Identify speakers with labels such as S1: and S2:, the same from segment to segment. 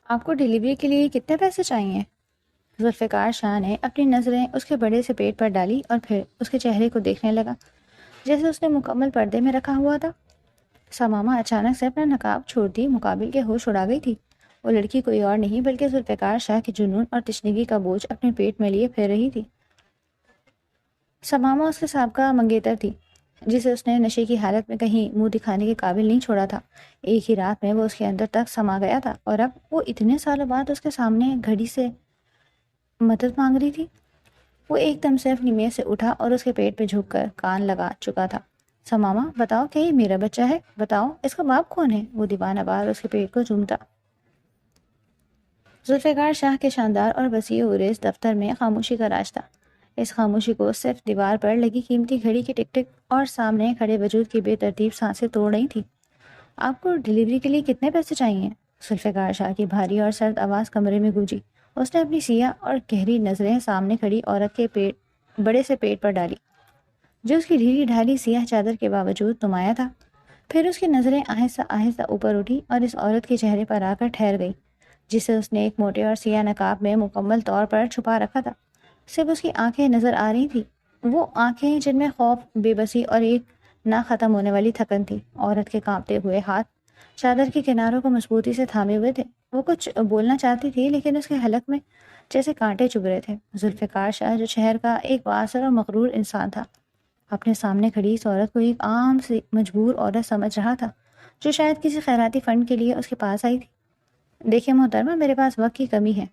S1: آپ کو ڈیلیوری کے لیے کتنے پیسے چاہیے؟ ذوالفقار شاہ نے اپنی نظریں اس کے بڑے سے پیٹ پر ڈالی اور پھر اس کے چہرے کو دیکھنے لگا جیسے اس نے مکمل پردے میں رکھا ہوا تھا۔ سماما اچانک سے اپنا نقاب چھوڑتی مقابل کے ہوش اڑا گئی تھی۔ وہ لڑکی کوئی اور نہیں بلکہ ذوالفقار شاہ کے جنون اور تشنگی کا بوجھ اپنے پیٹ میں لیے پھر رہی تھی۔ سماما اس کے سابقہ منگیتر تھی جسے اس نے نشے کی حالت میں کہیں منہ دکھانے کے قابل نہیں چھوڑا تھا۔ ایک ہی رات میں وہ اس کے اندر تک سما گیا تھا اور اب وہ اتنے سالوں بعد اس کے سامنے گھڑی سے مدد مانگ رہی تھی۔ وہ ایک دم سے اپنی میز سے اٹھا اور اس کے پیٹ پہ جھک کر کان لگا چکا تھا۔ سماما بتاؤ کہ یہ میرا بچہ ہے، بتاؤ اس کا باپ کون ہے؟ وہ دیوانہ بار اس کے پیٹ کو چومتا۔ ذوالفقار شاہ کے شاندار اور وسیع عریض دفتر میں خاموشی کا راج تھا۔ اس خاموشی کو صرف دیوار پر لگی قیمتی گھڑی کی ٹک ٹک اور سامنے کھڑے وجود کی بے ترتیب سانسیں توڑ رہی تھی۔ آپ کو ڈیلیوری کے لیے کتنے پیسے چاہیے؟ ذوالفقار شاہ کی بھاری اور سرد آواز کمرے میں گونجی۔ اس نے اپنی سیاہ اور گہری نظریں سامنے کھڑی عورت کے بڑے سے پیٹ پر ڈالی جو اس کی ڈھیلی ڈھالی سیاہ چادر کے باوجود نمایاں تھا۔ پھر اس کی نظریں آہستہ آہستہ اوپر اٹھی اور اس عورت کے چہرے پر آ کر ٹھہر گئی جسے اس نے ایک موٹے اور سیاہ نقاب میں مکمل طور پر چھپا رکھا تھا۔ صرف اس کی آنکھیں نظر آ رہی تھی، وہ آنکھیں جن میں خوف، بے بسی اور ایک نہ ختم ہونے والی تھکن تھی۔ عورت کے کانپتے ہوئے ہاتھ چادر کے کناروں کو مضبوطی سے تھامے ہوئے تھے۔ وہ کچھ بولنا چاہتی تھی لیکن اس کے حلق میں جیسے کانٹے چبھ رہے تھے۔ ذوالفقار شاہ جو شہر کا ایک بااثر اور مغرور انسان تھا، اپنے سامنے کھڑی اس عورت کو ایک عام سی مجبور عورت سمجھ رہا تھا جو شاید کسی خیراتی فنڈ کے لیے اس کے پاس آئی تھی۔ دیکھیں محترمہ، میرے پاس وقت کی کمی ہے،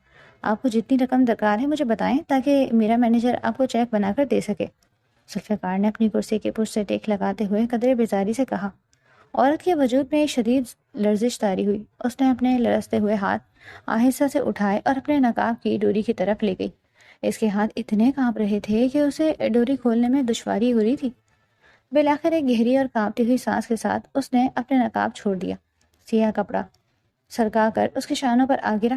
S1: آپ کو جتنی رقم درکار ہے مجھے بتائیں تاکہ میرا مینیجر آپ کو چیک بنا کر دے سکے۔ ذوالفقار نے اپنی کرسی کے پشت سے ٹیک لگاتے ہوئے قدرے بیزاری سے کہا۔ عورت کے وجود میں ایک شدید لرزش طاری ہوئی۔ اس نے اپنے لرزتے ہوئے ہاتھ آہستہ سے اٹھائے اور اپنے نقاب کی ڈوری کی طرف لے گئی۔ اس کے ہاتھ اتنے کانپ رہے تھے کہ اسے ڈوری کھولنے میں دشواری ہو رہی تھی۔ بالآخر ایک گہری اور کانپتی ہوئی سانس کے ساتھ اس نے اپنے نقاب چھوڑ دیا۔ سیاہ کپڑا سرکا کر اس کے شانوں پر آ گرا۔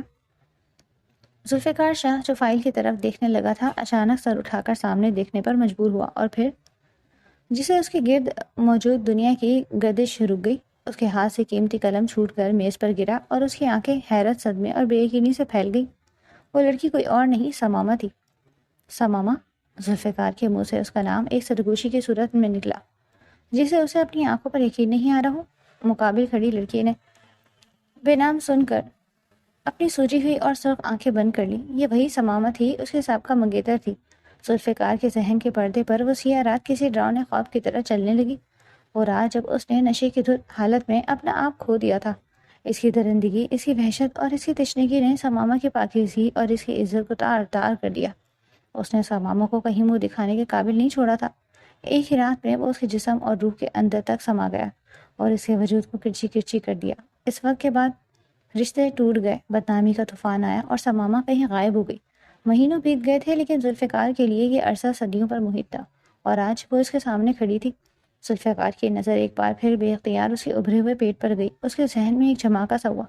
S1: ذوالفقار شاہ جو فائل کی طرف دیکھنے لگا تھا اچانک سر اٹھا کر سامنے دیکھنے پر مجبور ہوا اور پھر جسے اس کے گرد موجود دنیا کی گردش رک گئی۔ اس کے ہاتھ سے قیمتی قلم چھوٹ کر میز پر گرا اور اس کی آنکھیں حیرت، صدمے اور بے یقینی سے پھیل گئی۔ وہ لڑکی کوئی اور نہیں، سماما تھی۔ سماما؟ ذوالفقار کے منہ سے اس کا نام ایک سرگوشی کی صورت میں نکلا جسے اسے اپنی آنکھوں پر یقین نہیں آ رہا ہو۔ مقابل کھڑی لڑکی نے بے نام سن کر اپنی سوجی ہوئی اور سرخ آنکھیں بند کر لی۔ یہ وہی سماما تھی، اس کے سابقہ منگیتر تھی۔ ذوالفقار کے ذہن کے پردے پر وہ سیاہ رات کسی ڈراؤنے خواب کی طرح چلنے لگی۔ وہ رات جب اس نے نشے کی دھت حالت میں اپنا آپ کھو دیا تھا۔ اس کی درندگی، اس کی وحشت اور اس کی تشنگی نے سماما کی پاکیزگی اور اس کی عزت کو تار تار کر دیا۔ اس نے سماما کو کہیں منہ دکھانے کے قابل نہیں چھوڑا تھا۔ ایک ہی رات میں وہ اس کے جسم اور روح کے اندر تک سما گیا اور اس کے وجود کو کرچی کرچی کر دیا۔ اس وقت کے بعد رشتے ٹوٹ گئے، بدنامی کا طوفان آیا اور سماما کہیں غائب ہو گئی۔ مہینوں بیت گئے تھے لیکن ذوالفقار کے لیے یہ عرصہ صدیوں پر محیط تھا اور آج وہ اس کے سامنے کھڑی تھی۔ ذوالفقار کی نظر ایک بار پھر بے اختیار اس کے ابھرے ہوئے پیٹ پر گئی۔ اس کے ذہن میں ایک جھماکا سا ہوا۔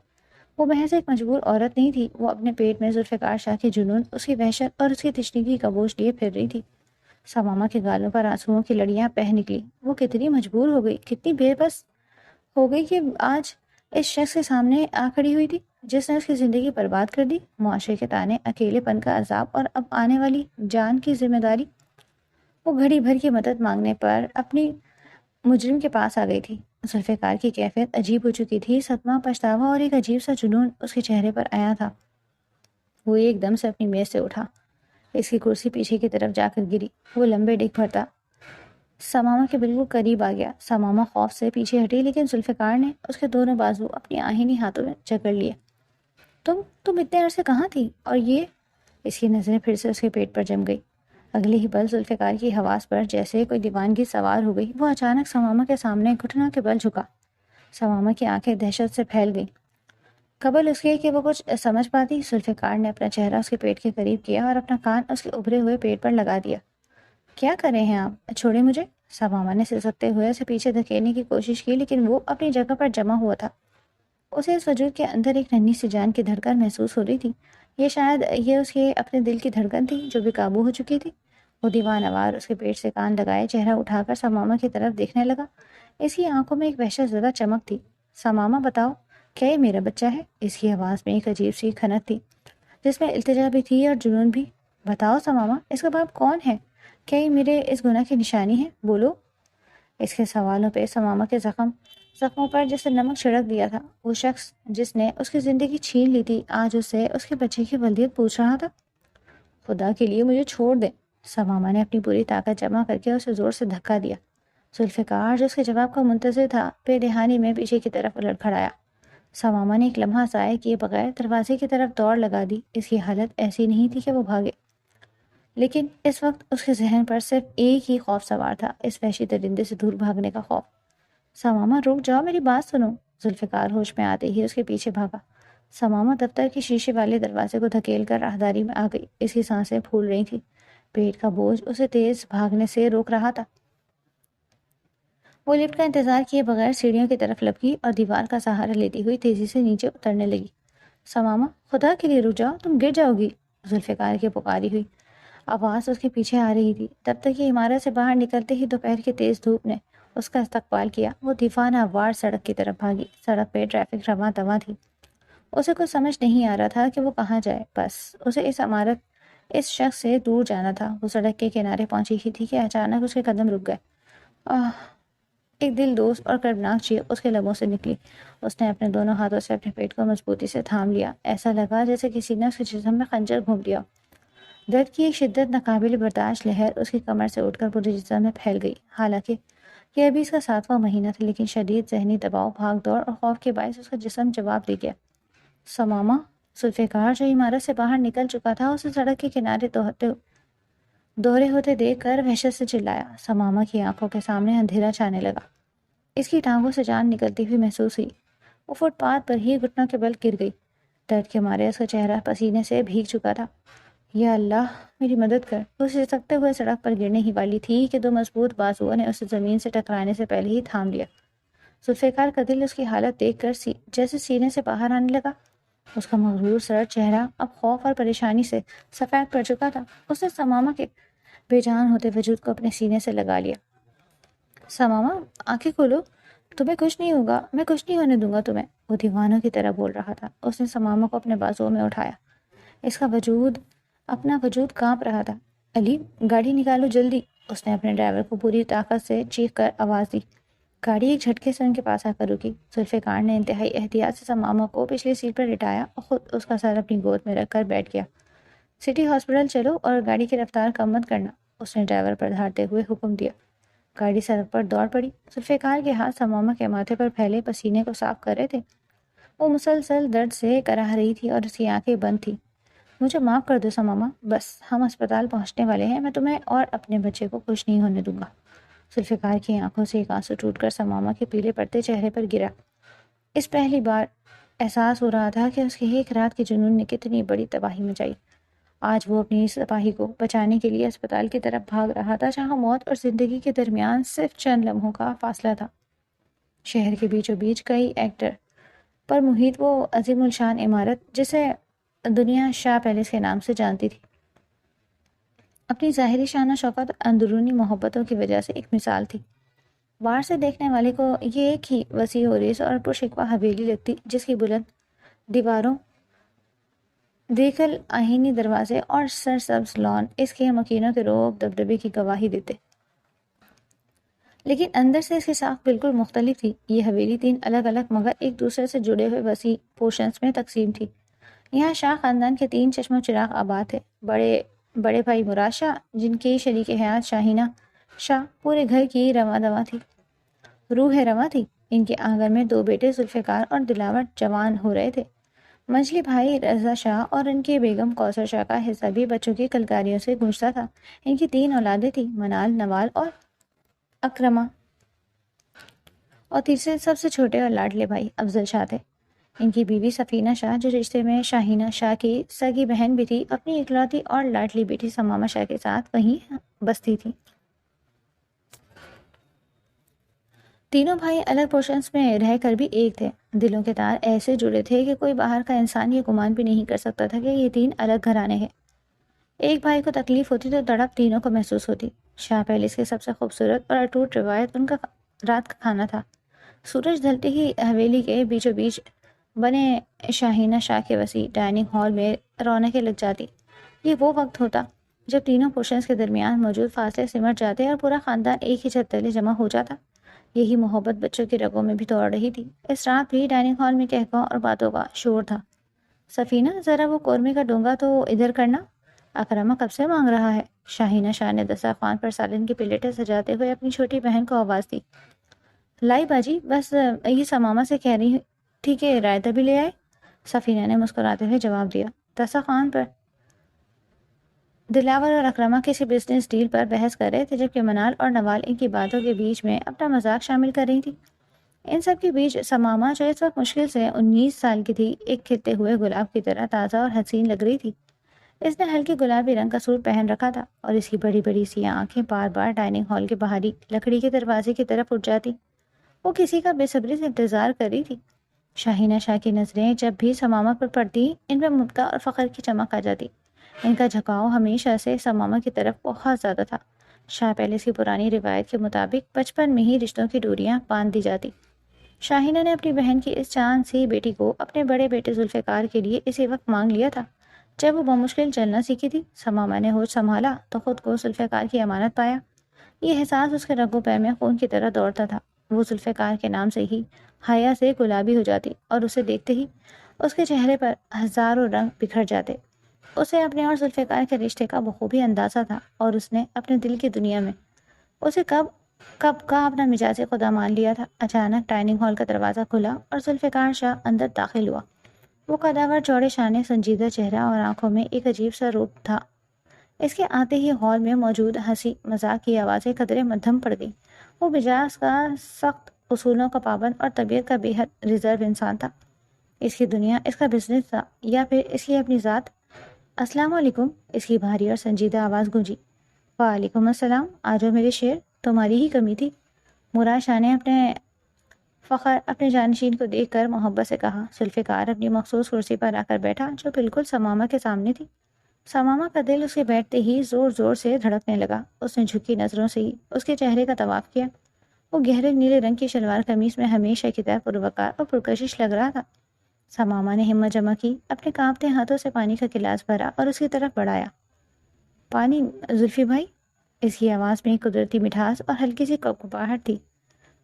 S1: وہ محض ایک مجبور عورت نہیں تھی، وہ اپنے پیٹ میں ذوالفقار شاہ کے جنون، اس کی وحشت اور اس کی تشنگی کا بوجھ لیے پھر رہی تھی۔ سماما کے گالوں پر آنسوؤں کی لڑیاں بہہ نکلی۔ وہ کتنی مجبور ہو گئی، کتنی بے بس ہو گئی کہ آج اس شخص کے سامنے آ کھڑی ہوئی تھی جس نے اس کی زندگی برباد کر دی۔ معاشرے کے تانے، اکیلے پن کا عذاب اور اب آنے والی جان کی ذمہ داری۔ وہ گھڑی بھر کی مدد مانگنے پر اپنی مجرم کے پاس آ گئی تھی۔ ذوالفقار کی کیفیت عجیب ہو چکی تھی۔ صدمہ، پچھتاوا اور ایک عجیب سا جنون اس کے چہرے پر آیا تھا۔ وہ ایک دم سے اپنی میز سے اٹھا، اس کی کرسی پیچھے کی طرف جا کر گری۔ وہ لمبے ڈگ بھرتا سماما کے بالکل قریب آ گیا۔ سماما خوف سے پیچھے ہٹی لیکن ذوالفقار نے اس کے دونوں بازو اپنی آہنی ہاتھوں میں جکڑ لیے۔ تم اتنے عرصے کہاں تھی؟ اور یہ؟ اس کی نظریں پھر سے اس کے پیٹ پر جم گئی۔ اگلے ہی پل ذوالفقار کی حواس پر جیسے کوئی دیوانگی سوار ہو گئی۔ وہ اچانک سماما کے سامنے گھٹنوں کے بل جھکا۔ سماما کی آنکھیں دہشت سے پھیل گئیں۔ قبل اس کے کہ وہ کچھ سمجھ پاتی، ذوالفقار نے اپنا چہرہ اس کے پیٹ کے قریب کیا اور اپنا کان اس کے ابھرے ہوئے پیٹ پر لگا دیا۔ کیا کر رہے ہیں آپ؟ چھوڑیں مجھے۔ سماما نے سسکتے ہوئے اسے پیچھے دھکیلنے کی کوشش کی لیکن وہ اپنی جگہ پر جمع ہوا تھا۔ اسے اس وجود کے اندر ایک ننھی سی جان کی دھڑکن محسوس ہو رہی تھی۔ یہ شاید یہ اس کے اپنے دل کی دھڑکن تھی جو بے قابو ہو چکی تھی۔ وہ دیوانہ وار اس کے پیٹ سے کان لگائے چہرہ اٹھا کر سماما کی طرف دیکھنے لگا۔ اس کی آنکھوں میں ایک وحشت زدہ چمک تھی۔ سماما بتاؤ، کیا یہ میرا بچہ ہے؟ اس کی آواز میں ایک عجیب سی کھنک تھی جس میں التجا بھی تھی اور جنون بھی۔ بتاؤ سماما، اس کا باپ کون ہے؟ کیا یہ میرے اس گناہ کی نشانی ہے؟ بولو۔ اس کے سوالوں پہ سماما کے زخموں پر جسے نمک چھڑک دیا تھا، وہ شخص جس نے اس کی زندگی چھین لی تھی آج اس سے اس کے بچے کی ولدیت پوچھ رہا تھا۔ خدا کے لیے مجھے چھوڑ دیں۔ سماما نے اپنی پوری طاقت جمع کر کے اسے زور سے دھکا دیا۔ ذوالفقار جو اس کے جواب کا منتظر تھا بے دہانی میں پیچھے کی طرف الٹ کھڑا آیا۔ سماما نے ایک لمحہ ضائع کیے بغیر دروازے کی طرف دوڑ لگا دی۔ اس کی حالت ایسی نہیں تھی کہ وہ بھاگے، لیکن اس وقت اس کے ذہن پر صرف ایک ہی خوف سوار تھا، اس وحشی درندے سے دور بھاگنے کا خوف۔ سماما رک جاؤ، میری بات سنو۔ ذوالفقار ہوش میں آتے ہی اس کے پیچھے بھاگا۔ سماما دفتر کے شیشے والے دروازے کو دھکیل کر راہداری میں آ گئی۔ اس کی سانسیں پھول رہی تھیں، پیٹ کا بوجھ اسے تیز بھاگنے سے روک رہا تھا۔ وہ لفٹ کا انتظار کیے بغیر سیڑھیوں کی طرف لپکی اور دیوار کا سہارا لیتی ہوئی تیزی سے نیچے اترنے لگی۔ سماما، خدا کے لیے رک جاؤ، تم گر جاؤ گی۔ ذوالفقار کی پکاری ہوئی آواز اس کے پیچھے آ رہی تھی۔ دفتر کی عمارت سے باہر نکلتے ہی دوپہر کی تیز دھوپ نے اس کا استقبال کیا۔ وہ دیوانہ وار سڑک کی طرف بھاگی۔ سڑک پہ ٹریفک رواں دواں تھی۔ اسے کچھ سمجھ نہیں آ رہا تھا کہ وہ کہاں جائے، بس اسے اس شخص سے دور جانا تھا۔ وہ سڑک کے کنارے پہنچی ہی تھی کہ اچانک اس کے قدم رک گئے۔ ایک دل دوست اور کربناک چیخ اس کے لبوں سے نکلی۔ اس نے اپنے دونوں ہاتھوں سے اپنے پیٹ کو مضبوطی سے تھام لیا۔ ایسا لگا جیسے کسی نے اس کے جسم میں خنجر گھونپ دیا۔ درد کی ایک شدت ناقابل برداشت لہر اس کی کمر سے اٹھ کر پورے جسم میں پھیل گئی۔ حالانکہ یہ ابھی اس کا 7واں مہینہ تھا، لیکن شدید ذہنی دباؤ، بھاگ دوڑ اور خوف کے باعث اس کا جسم جواب دے گیا۔ سماما، ذوالفقار جو عمارت سے باہر نکل چکا تھا اسے سڑک کے کنارے دوہرے ہوتے دیکھ کر وحشت سے چلایا۔ سماما کی آنکھوں کے سامنے اندھیرا چھانے لگا۔ اس کی ٹانگوں سے جان نکلتی ہوئی محسوس ہوئی۔ وہ فٹ پاتھ پر ہی گھٹنوں کے بل گر گئی۔ درد کے مارے اس کا چہرہ پسینے سے بھیگ چکا تھا۔ یا اللہ، میری مدد کر۔ وہ سسکتے ہوئے سڑک پر گرنے ہی والی تھی کہ دو مضبوط بازوؤں نے اسے زمین سے ٹکرانے سے پہلے ہی تھام لیا۔ ذوالفقار کا دل اس کی حالت دیکھ کر جیسے سینے سے باہر آنے لگا۔ اس کا مغرور سرد چہرہ اب خوف اور پریشانی سے سفید پڑ چکا تھا۔ اس نے سماما کے بے جان ہوتے وجود کو اپنے سینے سے لگا لیا۔ سماما، آنکھیں کھولو، تمہیں کچھ نہیں ہوگا، میں کچھ نہیں ہونے دوں گا تمہیں، وہ دیوانوں کی طرح بول رہا تھا۔ اس نے سماما کو اپنے بازوؤں میں اٹھایا۔ اس کا اپنا وجود کانپ رہا تھا۔ علی، گاڑی نکالو جلدی، اس نے اپنے ڈرائیور کو پوری طاقت سے چیخ کر آواز دی۔ گاڑی ایک جھٹکے سے ان کے پاس آ کر رکی۔ ذوالفقار نے انتہائی احتیاط سے سماما کو پچھلی سیٹ پر لٹایا اور خود اس کا سر اپنی گود میں رکھ کر بیٹھ گیا۔ سٹی ہاسپٹل چلو اور گاڑی کی رفتار کم مت کرنا، اس نے ڈرائیور پر دھاڑتے ہوئے حکم دیا۔ گاڑی سڑک پر دوڑ پڑی۔ ذوالفقار کے ہاتھ سماما کے ماتھے پر پھیلے پسینے کو صاف کر رہے تھے۔ وہ مسلسل درد سے کراہ رہی تھی اور اس کی آنکھیں بند تھیں۔ مجھے معاف کر دو سماما، بس ہم اسپتال پہنچنے والے ہیں، میں تمہیں اور اپنے بچے کو کچھ نہیں ہونے دوں گا۔ ذوالفقار کی آنکھوں سے ایک آنسو ٹوٹ کر سماما کے پیلے پڑتے چہرے پر گرا۔ اس پہلی بار احساس ہو رہا تھا کہ اس کی ایک رات کے جنون نے کتنی بڑی تباہی مچائی۔ آج وہ اپنی اس تباہی کو بچانے کے لیے اسپتال کی طرف بھاگ رہا تھا جہاں موت اور زندگی کے درمیان صرف چند لمحوں کا فاصلہ تھا۔ شہر کے بیچوں بیچ کئی ایکڑ پر محیط وہ عظیم الشان عمارت جسے دنیا شاہ پیلس کے نام سے جانتی تھی، اپنی ظاہری شان و شوکت اور اندرونی محبتوں کی وجہ سے ایک مثال تھی۔ باہر سے دیکھنے والے کو یہ ایک ہی وسیع و ریز اور پرشکوہ حویلی لگتی جس کی بلند دیواروں، دیکھل آہینی دروازے اور سرسبز لان اس کے مکینوں کے روب دبدبے کی گواہی دیتے، لیکن اندر سے اس کی ساخت بالکل مختلف تھی۔ یہ حویلی 3 الگ الگ مگر ایک دوسرے سے جڑے ہوئے وسیع پورشنز میں تقسیم تھی۔ یہاں شاہ خاندان کے 3 چشم و چراغ آباد تھے۔ بڑے بھائی مراد شاہ، جن کی شریک حیات شاہینہ شاہ پورے گھر کی رواں دواں تھی، روح رواں تھی۔ ان کے آنگن میں 2 بیٹے ذوالفقار اور دلاور جوان ہو رہے تھے۔ منجلی بھائی رضا شاہ اور ان کی بیگم کوثر شاہ کا حصہ بھی بچوں کی کلکاریوں سے گونجتا تھا۔ ان کی 3 اولادیں تھیں، منال، نوال اور اکرمہ، اور تیسرے سب سے چھوٹے اور لاڈلے بھائی افضل شاہ تھے۔ ان کی بیوی سفینہ شاہ، جو رشتے میں شاہینہ شاہ کی سگی بہن بھی تھی، اپنی اکلوتی اور لاڈلی بیٹی سماما شاہ کے ساتھ وہیں بستی تھی۔ تینوں بھائی الگ پورشنز میں رہ کر بھی ایک تھے۔ دلوں کے تار ایسے جڑے تھے کہ کوئی باہر کا انسان یہ گمان بھی نہیں کر سکتا تھا کہ یہ 3 الگ گھرانے ہیں۔ ایک بھائی کو تکلیف ہوتی تو تڑپ تینوں کو محسوس ہوتی۔ شاہ پیلس کی سب سے خوبصورت اور اٹوٹ روایت ان کا رات کا کھانا تھا۔ سورج ڈھلتے ہی حویلی کے بیچوں بیچ بنے شاہینہ شاہ کے وسیع ڈائننگ ہال میں رونقیں لگ جاتی۔ یہ وہ وقت ہوتا جب تینوں پورشنز کے درمیان موجود فاصلے سمٹ جاتے اور پورا خاندان ایک ہی چھت تلے جمع ہو جاتا۔ یہی محبت بچوں کی رگوں میں بھی دوڑ رہی تھی۔ اس رات بھی ڈائننگ ہال میں قہقہ اور باتوں کا شور تھا۔ سفینہ، ذرا وہ قورمے کا ڈونگا تو ادھر کرنا، اکرمہ کب سے مانگ رہا ہے۔ شاہینہ شاہ نے دسترخوان پر سالن کی پلیٹیں سجاتے ہوئے اپنی چھوٹی بہن کو آواز دی۔ لائی باجی، بس یہ سماما سے کہہ رہی تھی کہ رائتہ بھی لے آئے۔ سفینہ نے مسکراتے ہوئے جواب دیا۔ دسترخوان پر دلاور اور اکرمہ کسی بزنس ڈیل پر بحث کر رہے تھے، جبکہ منال اور نوال ان کی باتوں کے بیچ میں اپنا مذاق شامل کر رہی تھی۔ ان سب کے بیچ سماما، جو اس وقت مشکل سے 19 سال کی تھی، ایک کھلتے ہوئے گلاب کی طرح تازہ اور حسین لگ رہی تھی۔ اس نے ہلکے گلابی رنگ کا سوٹ پہن رکھا تھا اور اس کی بڑی بڑی سیاہ آنکھیں بار بار ڈائننگ ہال کے باہری لکڑی کے دروازے کی طرف اٹھ جاتی۔ وہ کسی کا بے صبری سے انتظار کر رہی تھی۔ شاہینہ شاہ کی نظریں جب بھی سماما پر پڑتی، ان میں ممتا اور فخر کی چمک آ جاتی۔ ان کا جھکاؤ ہمیشہ سے سماما کی طرف بہت زیادہ تھا۔ شاہ پیلس کی پرانی روایت کے مطابق بچپن میں ہی رشتوں کی ڈوریاں باندھ دی جاتی۔ شاہینہ نے اپنی بہن کی اس چاند سی بیٹی کو اپنے بڑے بیٹے ذوالفقار کے لیے اسی وقت مانگ لیا تھا جب وہ بمشکل چلنا سیکھی تھی۔ سماما نے ہوش سنبھالا تو خود کو ذوالفقار کی امانت پایا۔ یہ احساس اس کے رگوں پے میں خون کی طرح دوڑتا تھا۔ وہ ذوالفقار کے نام سے ہی حیا سے گلابی ہو جاتی اور اسے دیکھتے ہی اس کے چہرے پر ہزاروں رنگ بکھر جاتے۔ اسے اپنے اور ذوالفقار کے رشتے کا بخوبی اندازہ تھا اور اس نے اپنے دل کی دنیا میں اسے کب کا اپنا مزاج خدا مان لیا تھا۔ اچانک ڈائننگ ہال کا دروازہ کھلا اور ذوالفقار شاہ اندر داخل ہوا۔ وہ قداور، چوڑے شانے، سنجیدہ چہرہ اور آنکھوں میں ایک عجیب سا روپ تھا۔ اس کے آتے ہی ہال میں موجود ہنسی مذاق کی آوازیں قدرے مدھم پڑ گئی۔ وہ مزاج کا سخت، اصولوں کا پابند اور طبیعت کا بے حد ریزرو انسان تھا۔ اس کی دنیا اس کا بزنس تھا یا پھر اس کی اپنی ذات؟ السلام علیکم، اس کی بھاری اور سنجیدہ آواز گونجی۔ وعلیکم السلام، آجو میرے شیر، تمہاری ہی کمی تھی۔ مراد شاہ نے اپنے جانشین کو دیکھ کر محبت سے کہا۔ ذوالفقار اپنی مخصوص کرسی پر آ کر بیٹھا جو بالکل سماما کے سامنے تھی۔ سماما کا دل اس کے بیٹھتے ہی زور زور سے دھڑکنے لگا۔ اس نے جھکی نظروں سے ہی اس کے چہرے کا طواف کیا۔ وہ گہرے نیلے رنگ کی شلوار قمیص میں ہمیشہ کی طرح پروقار اور پرکشش لگ رہا تھا۔ سماما نے ہمت جمع کی، اپنے کانپتے ہاتھوں سے پانی کا گلاس بھرا اور اس کی طرف بڑھایا۔ پانی زلفی بھائی؟ اس کی آواز میں قدرتی مٹھاس اور ہلکی سی کپکپاہٹ تھی۔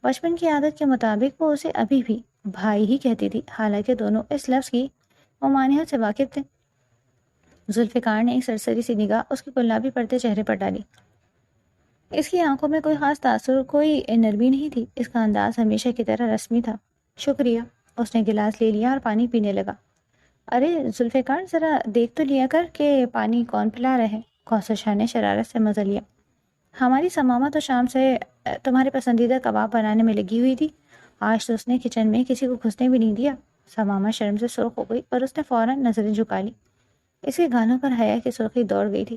S1: بچپن کی عادت کے مطابق وہ اسے ابھی بھی بھائی ہی کہتی تھی، حالانکہ دونوں اس لفظ کی ممانعت سے واقف تھے۔ ذوالفقار نے ایک سرسری سی نگاہ اس کے گلابی پڑتے چہرے پر ڈالی۔ اس کی آنکھوں میں کوئی خاص تاثر، کوئی نرمی نہیں تھی۔ اس کا انداز ہمیشہ کی طرح رسمی تھا۔ شکریہ۔ اس نے گلاس لے لیا اور پانی پینے لگا۔ ارے ذوالفقار، ذرا دیکھ تو لیا کر کہ پانی کون پلا رہے۔ کوثر شاہ نے شرارت سے مزہ لیا۔ ہماری سماما تو شام سے تمہارے پسندیدہ کباب بنانے میں لگی ہوئی تھی۔ آج تو اس نے کچن میں کسی کو گھسنے بھی نہیں دیا۔ سماما شرم سے سرخ ہو گئی اور اس نے فوراً نظریں جھکا لی۔ اس کے گالوں پر حیا کی سرخی دوڑ گئی تھی۔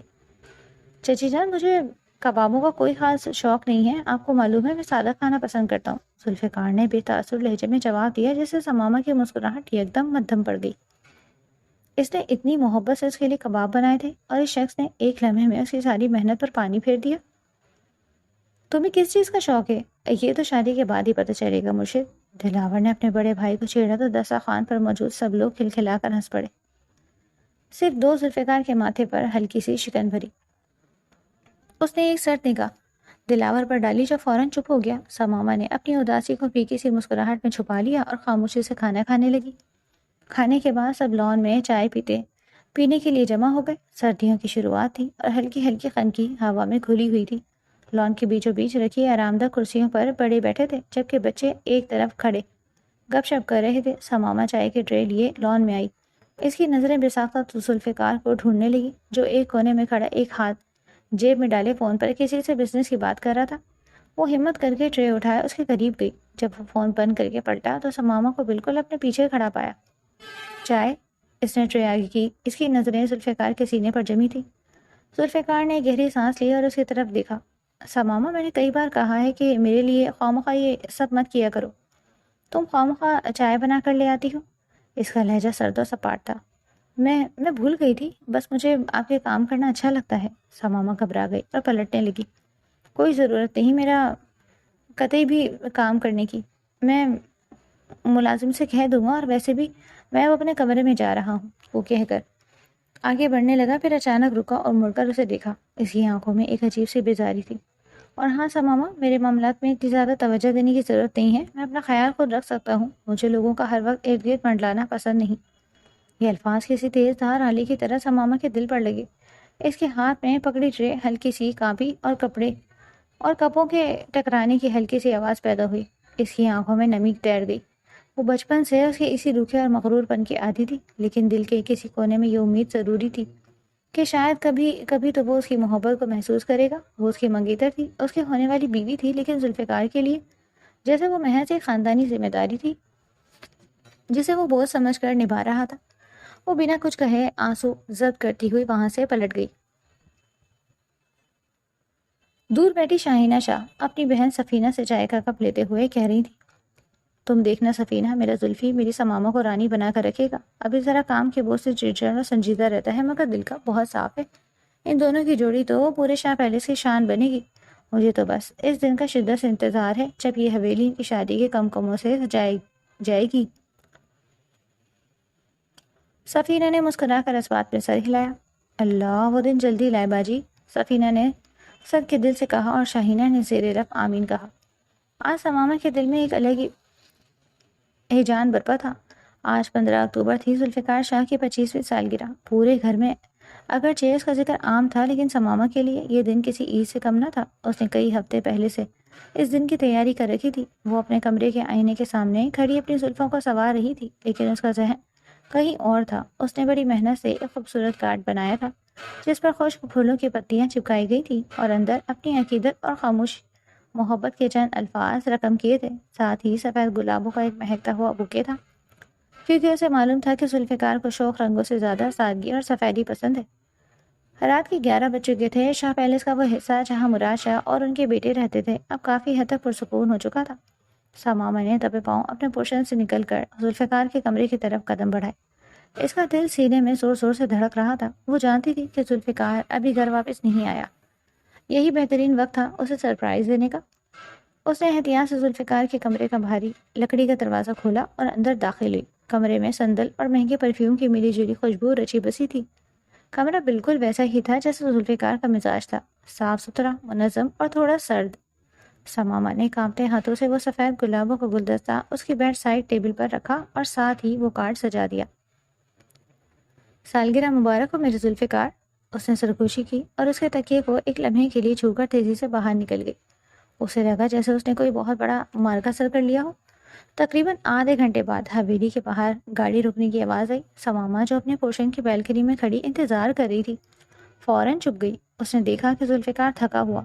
S1: چچی جان، مجھے کبابوں کا کوئی خاص شوق نہیں ہے، آپ کو معلوم ہے میں سادہ کھانا پسند کرتا ہوں۔ ذوالفقار نے بے تاثر لہجے میں جواب دیا، جس سے سماما کی مسکراہٹ ایک دم مدھم پڑ گئی۔ اس نے اتنی محبت سے اس کے لیے کباب بنائے تھے اور اس شخص نے ایک لمحے میں اس کی ساری محنت پر پانی پھیر دیا۔ تمہیں کس چیز کا شوق ہے؟ یہ تو شادی کے بعد ہی پتہ چلے گا مرشد۔ دلاور نے اپنے بڑے بھائی کو چھیڑا تو دسترخوان پر موجود سب لوگ کھلکھلا کر ہنس پڑے۔ صرف دو ذوالفقار کے ماتھے پر ہلکی سی شکن بھری۔ اس نے ایک سرد نگاہ دلاور پر ڈالی جو فوراً چپ ہو گیا۔ سماما نے اپنی اداسی کو پھیکی سی مسکراہٹ میں چھپا لیا اور خاموشی سے کھانا کھانے لگی۔ کھانے کے بعد سب لان میں چائے پینے کے لیے جمع ہو گئے۔ سردیوں کی شروعات تھی اور ہلکی ہلکی خنکی ہوا میں کھلی ہوئی تھی۔ لان کے بیچوں بیچ رکھی آرام دہ کرسیوں پر بڑے بیٹھے تھے، جبکہ بچے ایک طرف کھڑے گپ شپ کر رہے تھے۔ سماما چائے کے ٹرے لیے لان میں آئی۔ اس کی نظریں بے ساختہ ذوالفقار کو ڈھونڈنے لگی، جو ایک کونے میں کھڑا ایک ہاتھ جیب میں ڈالے فون پر کسی سے بزنس کی بات کر رہا تھا۔ وہ ہمت کر کے ٹرے اٹھایا اس کے قریب گئی۔ جب وہ فون بند کر کے پلٹا تو سماما کو بالکل اپنے پیچھے کھڑا پایا۔ چائے؟ اس نے ٹرے آگے کی۔ اس کی نظریں ذوالفقار کے سینے پر جمی تھی۔ ذوالفقار نے گہری سانس لی اور اس کی طرف دیکھا۔ سماما، میں نے کئی بار کہا ہے کہ میرے لیے خواہ یہ سب مت کیا کرو۔ تم خواہ چائے بنا کر لے آتی ہو۔ اس کا لہجہ سرد و سپاٹ تھا۔ میں بھول گئی تھی، بس مجھے آپ کے کام کرنا اچھا لگتا ہے۔ سماما گھبرا گئی اور پلٹنے لگی۔ کوئی ضرورت نہیں میرا قطعی بھی کام کرنے کی۔ ملازم سے کہہ دوں گا، اور ویسے بھی میں اب اپنے کمرے میں جا رہا ہوں، وہ کہہ کر آگے بڑھنے لگا، پھر اچانک رکا اور مڑ کر اسے دیکھا۔ اس کی آنکھوں میں ایک عجیب سی بیزاری تھی۔ اور ہاں سماما، میرے معاملات میں اتنی زیادہ توجہ دینے کی ضرورت نہیں ہے، میں اپنا خیال خود رکھ سکتا ہوں، مجھے لوگوں کا ہر وقت ارد گرد منڈلانا پسند نہیں۔ یہ الفاظ کسی تیز دھار آلے کی طرح سماما کے دل پر لگے۔ اس کے ہاتھ میں پکڑی ٹرے ہلکی سی کانپی اور کپڑے اور کپوں کے ٹکرانے کی ہلکی سی آواز پیدا ہوئی۔ اس کی آنکھوں میں نمی تیر گئی۔ وہ بچپن سے اس کے اسی روکھے اور مغرور پن کی عادی تھی، لیکن دل کے کسی کونے میں یہ امید ضروری تھی کہ شاید کبھی کبھی تو وہ اس کی محبت کو محسوس کرے گا۔ وہ اس کی منگیتر تھی، اس کی ہونے والی بیوی تھی، لیکن ذوالفقار کے لیے جیسے وہ محض ایک خاندانی ذمہ داری تھی جسے وہ بوجھ سمجھ کر نبھا رہا تھا۔ وہ بنا کچھ کہے آنسو ضبط کرتی ہوئی وہاں سے پلٹ گئی۔ دور بیٹھی شاہینہ شاہ اپنی بہن سفینہ سے چائے کا کپ لیتے ہوئے کہہ رہی تھی، تم دیکھنا سفینہ، میرا زلفی میری سماما کو رانی بنا کر رکھے گا۔ ابھی ذرا کام کے بوجھ سے چڑچڑ اور سنجیدہ رہتا ہے، مگر دل کا بہت صاف ہے۔ ان دونوں کی جوڑی تو پورے شاہ پیلس کی شان بنے گی۔ مجھے تو بس اس دن کا شدت سے انتظار ہے جب یہ حویلی کی شادی کے کمکموں سے جائے گی۔ سفینہ نے مسکرا کر اس بات پہ سر ہلایا۔ اللہ وہ دن جلدی لائے باجی، سفینہ نے سر کے دل سے کہا، اور شاہینہ نے زیر لب آمین کہا۔ آج سماما کے دل میں ایک الگ ہی ہیجان برپا تھا۔ آج 15 اکتوبر تھی، ذوالفقار شاہ کی 25ویں سالگرہ۔ پورے گھر میں اگرچہ اس کا ذکر عام تھا، لیکن سماما کے لیے یہ دن کسی عید سے کم نہ تھا۔ اس نے کئی ہفتے پہلے سے اس دن کی تیاری کر رکھی تھی۔ وہ اپنے کمرے کے آئینے کے سامنے کھڑی اپنی زلفوں کو سنوار رہی تھی، لیکن اس کا ذہن کہیں اور تھا۔ اس نے بڑی محنت سے ایک خوبصورت کارڈ بنایا تھا جس پر خشک پھولوں کی پتیاں چپکائی گئی تھی، اور اندر اپنی عقیدت اور خاموش محبت کے چند الفاظ رقم کیے تھے۔ ساتھ ہی سفید گلابوں کا ایک مہکتا ہوا بوکے تھا، کیونکہ اسے معلوم تھا کہ ذوالفقار کو شوخ رنگوں سے زیادہ سادگی اور سفیدی پسند ہے۔ رات کے 11 بج چکے تھے۔ شاہ پیلس کا وہ حصہ جہاں مراد شاہ اور ان کے بیٹے رہتے تھے اب کافی حد تک پرسکون ہو چکا تھا۔ سماما نے دبے پاؤں اپنے پوشن سے نکل کر ذوالفقار کے کمرے کی طرف قدم بڑھائے۔ اس کا دل سینے میں زور زور سے دھڑک رہا تھا۔ وہ جانتی تھی کہ ذوالفقار ابھی گھر واپس نہیں آیا۔ یہی بہترین وقت تھا اسے سرپرائز دینے کا۔ اس نے احتیاط سے ذوالفقار کے کمرے کا بھاری لکڑی کا دروازہ کھولا اور اندر داخل ہوئی۔ کمرے میں سندل اور مہنگے پرفیوم کی ملی جلی خوشبو رچی بسی تھی۔ کمرہ بالکل ویسا ہی تھا جیسا ذوالفقار کا مزاج تھا، صاف ستھرا، منظم اور تھوڑا سرد۔ سماما نے کانپتے ہاتھوں سے وہ سفید گلابوں کا گلدستہ اس کی بیڈ سائڈ ٹیبل پر رکھا اور ساتھ ہی وہ کارڈ سجا دیا۔ سالگرہ مبارک ہو میرے ذوالفقار۔ اس نے سرگوشی کی اور اس کے تکیے کو ایک لمحے کے لیے چھو کر تیزی سے باہر نکل گئی۔ اسے لگا جیسے اس نے کوئی بہت بڑا معرکہ سر کر لیا ہو۔ تقریباً آدھے گھنٹے بعد حویلی کے باہر گاڑی رکنے کی آواز آئی۔ سماما جو اپنے پورشن کی بیلکنی میں کھڑی انتظار کر رہی تھی، فوراً چپ گئی۔ اس نے دیکھا کہ ذوالفقار تھکا ہوا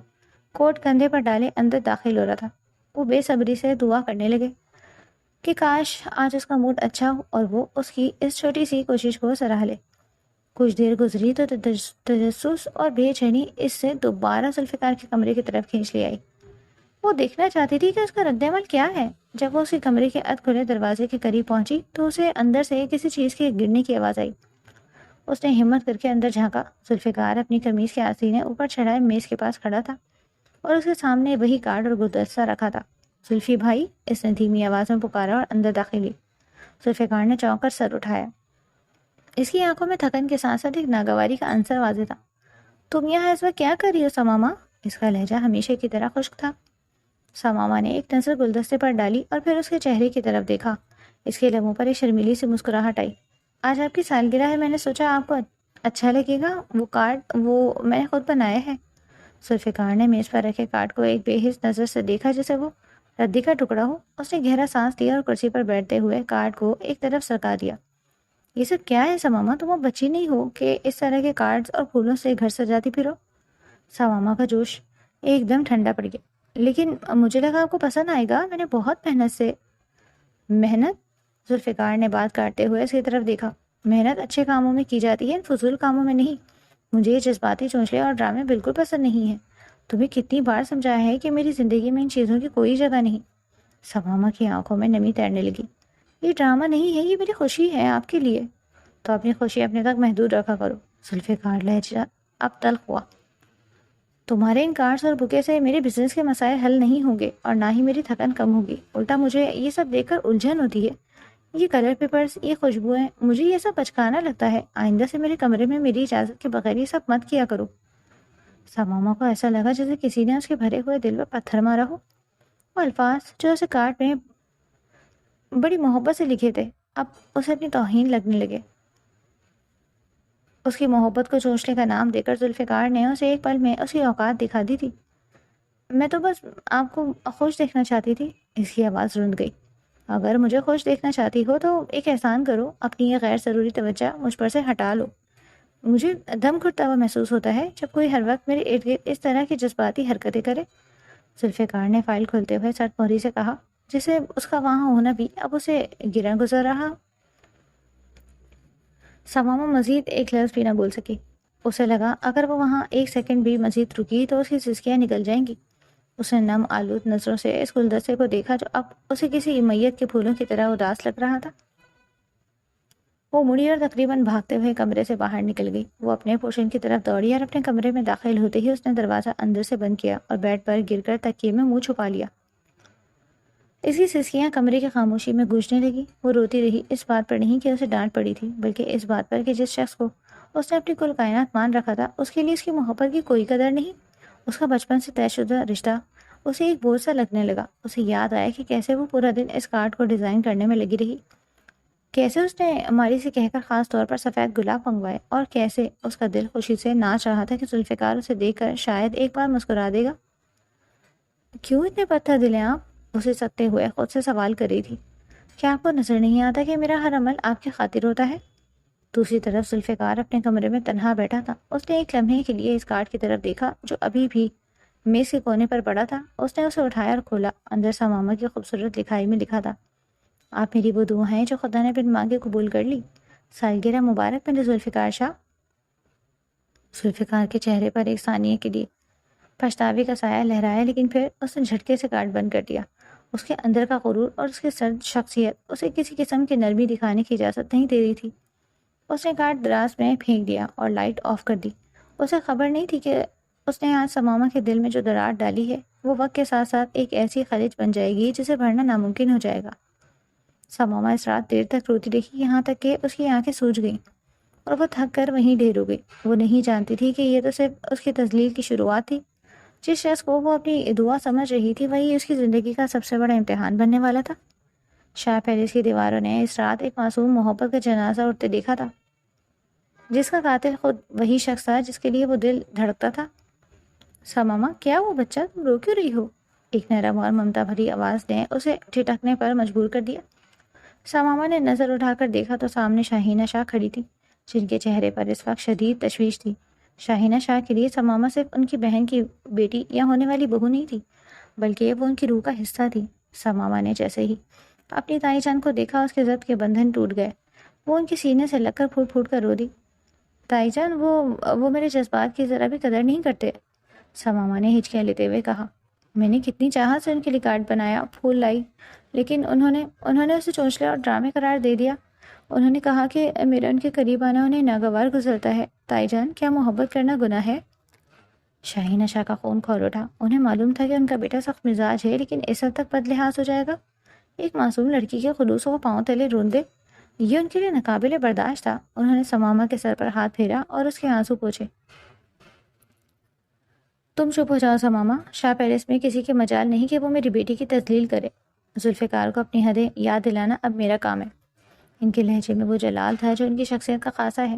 S1: کوٹ کندھے پر ڈالے اندر داخل ہو رہا تھا۔ وہ بے صبری سے دعا کرنے لگے کہ کاش آج اس کا موڈ اچھا ہو اور وہ اس کی اس چھوٹی سی کوشش کو سراہ لے۔ کچھ دیر گزری تو تجسس اور بے چینی اس سے دوبارہ ذوالفقار کے کمرے کی طرف کھینچ لے آئی۔ وہ دیکھنا چاہتی تھی کہ اس کا رد عمل کیا ہے۔ جب وہ اس کے کمرے کے ادھ کھلے دروازے کے قریب پہنچی تو اسے اندر سے کسی چیز کے گرنے کی آواز آئی۔ اس نے ہمت کر کے اندر جھانکا۔ ذوالفقار اپنی قمیض کے آستینے اوپر چڑھائے میز کے پاس کھڑا تھا اور اس کے سامنے وہی کارڈ اور گلدستہ رکھا تھا۔ زلفی بھائی، اس نے دھیمی آواز میں پکارا اور اندر داخل ہوئی۔ ذوالفقار نے چونک کر سر اٹھایا۔ اس کی آنکھوں میں تھکن کے ساتھ ساتھ ایک ناگواری کا عنصر واضح تھا۔ تم یہاں اس وقت کیا کر رہی ہو سماما؟ اس کا لہجہ ہمیشہ کی طرح خشک تھا۔ سماما نے ایک نظر گلدستے پر ڈالی اور پھر اس کے چہرے کی طرف دیکھا۔ اس کے لبوں پر ایک شرمیلی سی مسکراہٹ آئی۔ آج آپ کی سالگرہ ہے، میں نے سوچا آپ کو اچھا لگے گا۔ وہ کارڈ میں نے خود بنایا ہے۔ ذوالفقار نے میز پر رکھے کارڈ کو ایک بے حس نظر سے دیکھا جیسے وہ ردی کا ٹکڑا ہو۔ اس نے گہرا سانس لیا اور کرسی پر بیٹھتے ہوئے کارڈ کو ایک طرف سرکا دیا۔ یہ سب کیا ہے سماما؟ تم اب بچی نہیں ہو کہ اس طرح کے کارڈز اور پھولوں سے گھر سجاتی پھرو۔ سماما کا جوش ایک دم ٹھنڈا پڑ گیا۔ لیکن مجھے لگا آپ کو پسند آئے گا، میں نے بہت محنت ذوالفقار نے بات کاٹتے ہوئے اس کی طرف دیکھا۔ محنت اچھے کاموں میں کی جاتی ہے، فضول کاموں میں نہیں۔ مجھے یہ جذباتی چونچلے اور ڈرامے بالکل پسند نہیں ہیں۔ تمہیں کتنی بار سمجھایا ہے کہ میری زندگی میں ان چیزوں کی کوئی جگہ نہیں۔ سماما کی آنکھوں میں نمی تیرنے لگی۔ یہ ڈرامہ نہیں ہے، یہ میری خوشی ہے آپ کے لیے۔ تو اپنی خوشی اپنے تک محدود رکھا کرو۔ ذوالفقار لہجہ اب تلخ ہوا۔ تمہارے ان کارڈز اور بکے سے میرے بزنس کے مسائل حل نہیں ہوں گے اور نہ ہی میری تھکن کم ہوگی، الٹا مجھے یہ سب دیکھ کر الجھن ہوتی ہے۔ یہ کلر پیپرز، یہ خوشبوئیں، مجھے یہ سب بچکانا لگتا ہے۔ آئندہ سے میرے کمرے میں میری اجازت کے بغیر یہ سب مت کیا کرو۔ سماما کو ایسا لگا جیسے کسی نے اس کے بھرے ہوئے دل پر پتھر مارا ہو۔ وہ الفاظ جو اسے کارڈ میں بڑی محبت سے لکھے تھے اب اسے اپنی توہین لگنے لگے۔ اس کی محبت کو چونچلے کا نام دے کر ذوالفقار نے اسے ایک پل میں اس کی اوقات دکھا دی تھی۔ میں تو بس آپ کو خوش دیکھنا چاہتی تھی۔ اس کی آواز رند گئی۔ اگر مجھے خوش دیکھنا چاہتی ہو تو ایک احسان کرو، اپنی یہ غیر ضروری توجہ مجھ پر سے ہٹا لو۔ مجھے دم گھٹتا ہوا محسوس ہوتا ہے جب کوئی ہر وقت میرے ارد گرد اس طرح کی جذباتی حرکتیں کرے۔ ذوالفقار نے فائل کھولتے ہوئے سرد مہری سے کہا، جسے اس کا وہاں ہونا بھی اب اسے گرا گزر رہا۔ سماما مزید ایک لفظ بھی نہ بول سکی۔ اسے لگا اگر وہ وہاں ایک سیکنڈ بھی مزید رکی تو اس کی سسکیاں نکل جائیں گی۔ اس نے نم آلود نظروں سے اس گلدستے کو دیکھا جو اب اسے کسی میت کے پھولوں کی طرح اداس لگ رہا تھا۔ وہ مڑی اور تقریباً بھاگتے ہوئے کمرے سے باہر نکل گئی۔ وہ اپنے پوشن کی طرف دوڑی اور اپنے کمرے میں داخل ہوتے ہی اس نے دروازہ اندر سے بند کیا اور بیڈ پر گر کر تکیے میں منہ چھپا لیا۔ اس کی سسکیاں کمرے کی خاموشی میں گونجنے لگی۔ وہ روتی رہی، اس بات پر نہیں کہ اسے ڈانٹ پڑی تھی، بلکہ اس بات پر کہ جس شخص کو اس نے اپنی کل کائنات مان رکھا تھا اس کے لیے اس کی محبت کی کوئی قدر نہیں۔ اس کا بچپن سے طے شدہ رشتہ اسے ایک بوجھ سا لگنے لگا۔ اسے یاد آیا کہ کیسے وہ پورا دن اس کارڈ کو ڈیزائن کرنے میں لگی رہی، کیسے اس نے ماری سے کہہ کر خاص طور پر سفید گلاب منگوائے، اور کیسے اس کا دل خوشی سے ناچ رہا تھا کہ ذوالفقار اسے دیکھ کر شاید ایک بار مسکرا دے گا۔ کیوں اتنے پتھر دل ہیں آپ؟ اسے سکتے ہوئے خود سے سوال کر رہی تھی۔ کیا آپ کو نظر نہیں آتا کہ میرا ہر عمل آپ کی خاطر ہوتا ہے؟ دوسری طرف ذوالفقار اپنے کمرے میں تنہا بیٹھا تھا۔ اس نے ایک لمحے کے لیے اس کارڈ کی طرف دیکھا جو ابھی بھی میز کے کونے پر پڑا تھا۔ اس نے اسے اٹھایا اور کھولا۔ اندر سماما کی خوبصورت لکھائی میں لکھا تھا، آپ میری وہ دعا ہیں جو خدا نے بن مانگے قبول کر لی۔ سالگرہ مبارک میرے ذوالفقار شاہ۔ ذوالفقار کے چہرے پر ایک ثانیے کے لیے پچھتاوے کا سایہ لہرایا، لیکن پھر اس نے جھٹکے سے کارڈ بند کر دیا۔ اس کے اندر کا غرور اور اس کی سرد شخصیت اسے کسی قسم کی نرمی دکھانے کی اجازت نہیں دے رہی تھی۔ اس نے کارڈ دراز میں پھینک دیا اور لائٹ آف کر دی۔ اسے خبر نہیں تھی کہ اس نے آج سماما کے دل میں جو درار ڈالی ہے وہ وقت کے ساتھ ساتھ ایک ایسی خلیج بن جائے گی جسے بھرنا ناممکن ہو جائے گا۔ سماما اس رات دیر تک روتی رہی، یہاں تک کہ اس کی آنکھیں سوج گئیں اور وہ تھک کر وہیں ڈھیر ہو گئی۔ وہ نہیں جانتی تھی کہ یہ تو صرف اس کی تذلیل کی شروعات تھی۔ جس شخص کو وہ اپنی دعا سمجھ رہی تھی وہی اس کی زندگی کا سب سے بڑا امتحان بننے والا تھا۔ شاہ پیلس کی دیواروں نے اس رات ایک معصوم محبت کا جنازہ اٹھتے دیکھا تھا، جس کا قاتل خود وہی شخص تھا جس کے لیے وہ دل دھڑکتا تھا۔ سماما، کیا وہ بچہ؟ تم رو کیوں رہی ہو؟ ایک نرم اور ممتا بھری آواز نے اسے ٹھٹکنے پر مجبور کر دیا۔ سماما نے نظر اٹھا کر دیکھا تو سامنے شاہینہ شاہ کھڑی تھی، جن کے چہرے پر اس وقت شدید تشویش تھی۔ شاہینہ شاہ کے لیے سماما صرف ان کی بہن کی بیٹی یا ہونے والی بہو نہیں تھی، بلکہ وہ ان کی روح کا حصہ تھی۔ سماما نے جیسے ہی اپنی تائی جان کو دیکھا اس کے ضد کے بندھن ٹوٹ گئے۔ وہ ان کے سینے سے لگ کر پھوٹ پھوٹ کر رو دی۔ تائی جان، وہ میرے جذبات کی ذرا بھی قدر نہیں کرتے، سماما نے ہچکیاں لیتے ہوئے کہا۔ میں نے کتنی چاہت سے ان کے لیے کارڈ بنایا، پھول لائی، لیکن انہوں نے اسے چونچلے اور ڈرامے قرار دے دیا۔ انہوں نے کہا کہ میرا ان کے قریب آنا انہیں ناگوار گزرتا ہے۔ تائی جان، کیا محبت کرنا گناہ ہے؟ شاہینہ شاہ کا خون کھول اٹھا۔ انہیں معلوم تھا کہ ان کا بیٹا سخت مزاج ہے، لیکن اس حد تک بد لحاظ ہو جائے گا؟ ایک معصوم لڑکی کے خلوص کو پاؤں تلے رون دے، یہ ان کے لیے ناقابل برداشت تھا۔ انہوں نے سماما کے سر پر ہاتھ پھیرا اور اس کے آنسو پوچھے۔ تم چپ ہو جاؤ سماما، شاہ پیلس میں کسی کے مجال نہیں کہ وہ میری بیٹی کی تذلیل کرے۔ ذوالفقار کو اپنی حدیں یاد دلانا اب میرا کام ہے۔ ان کے لہجے میں وہ جلال تھا جو ان کی شخصیت کا خاصہ ہے۔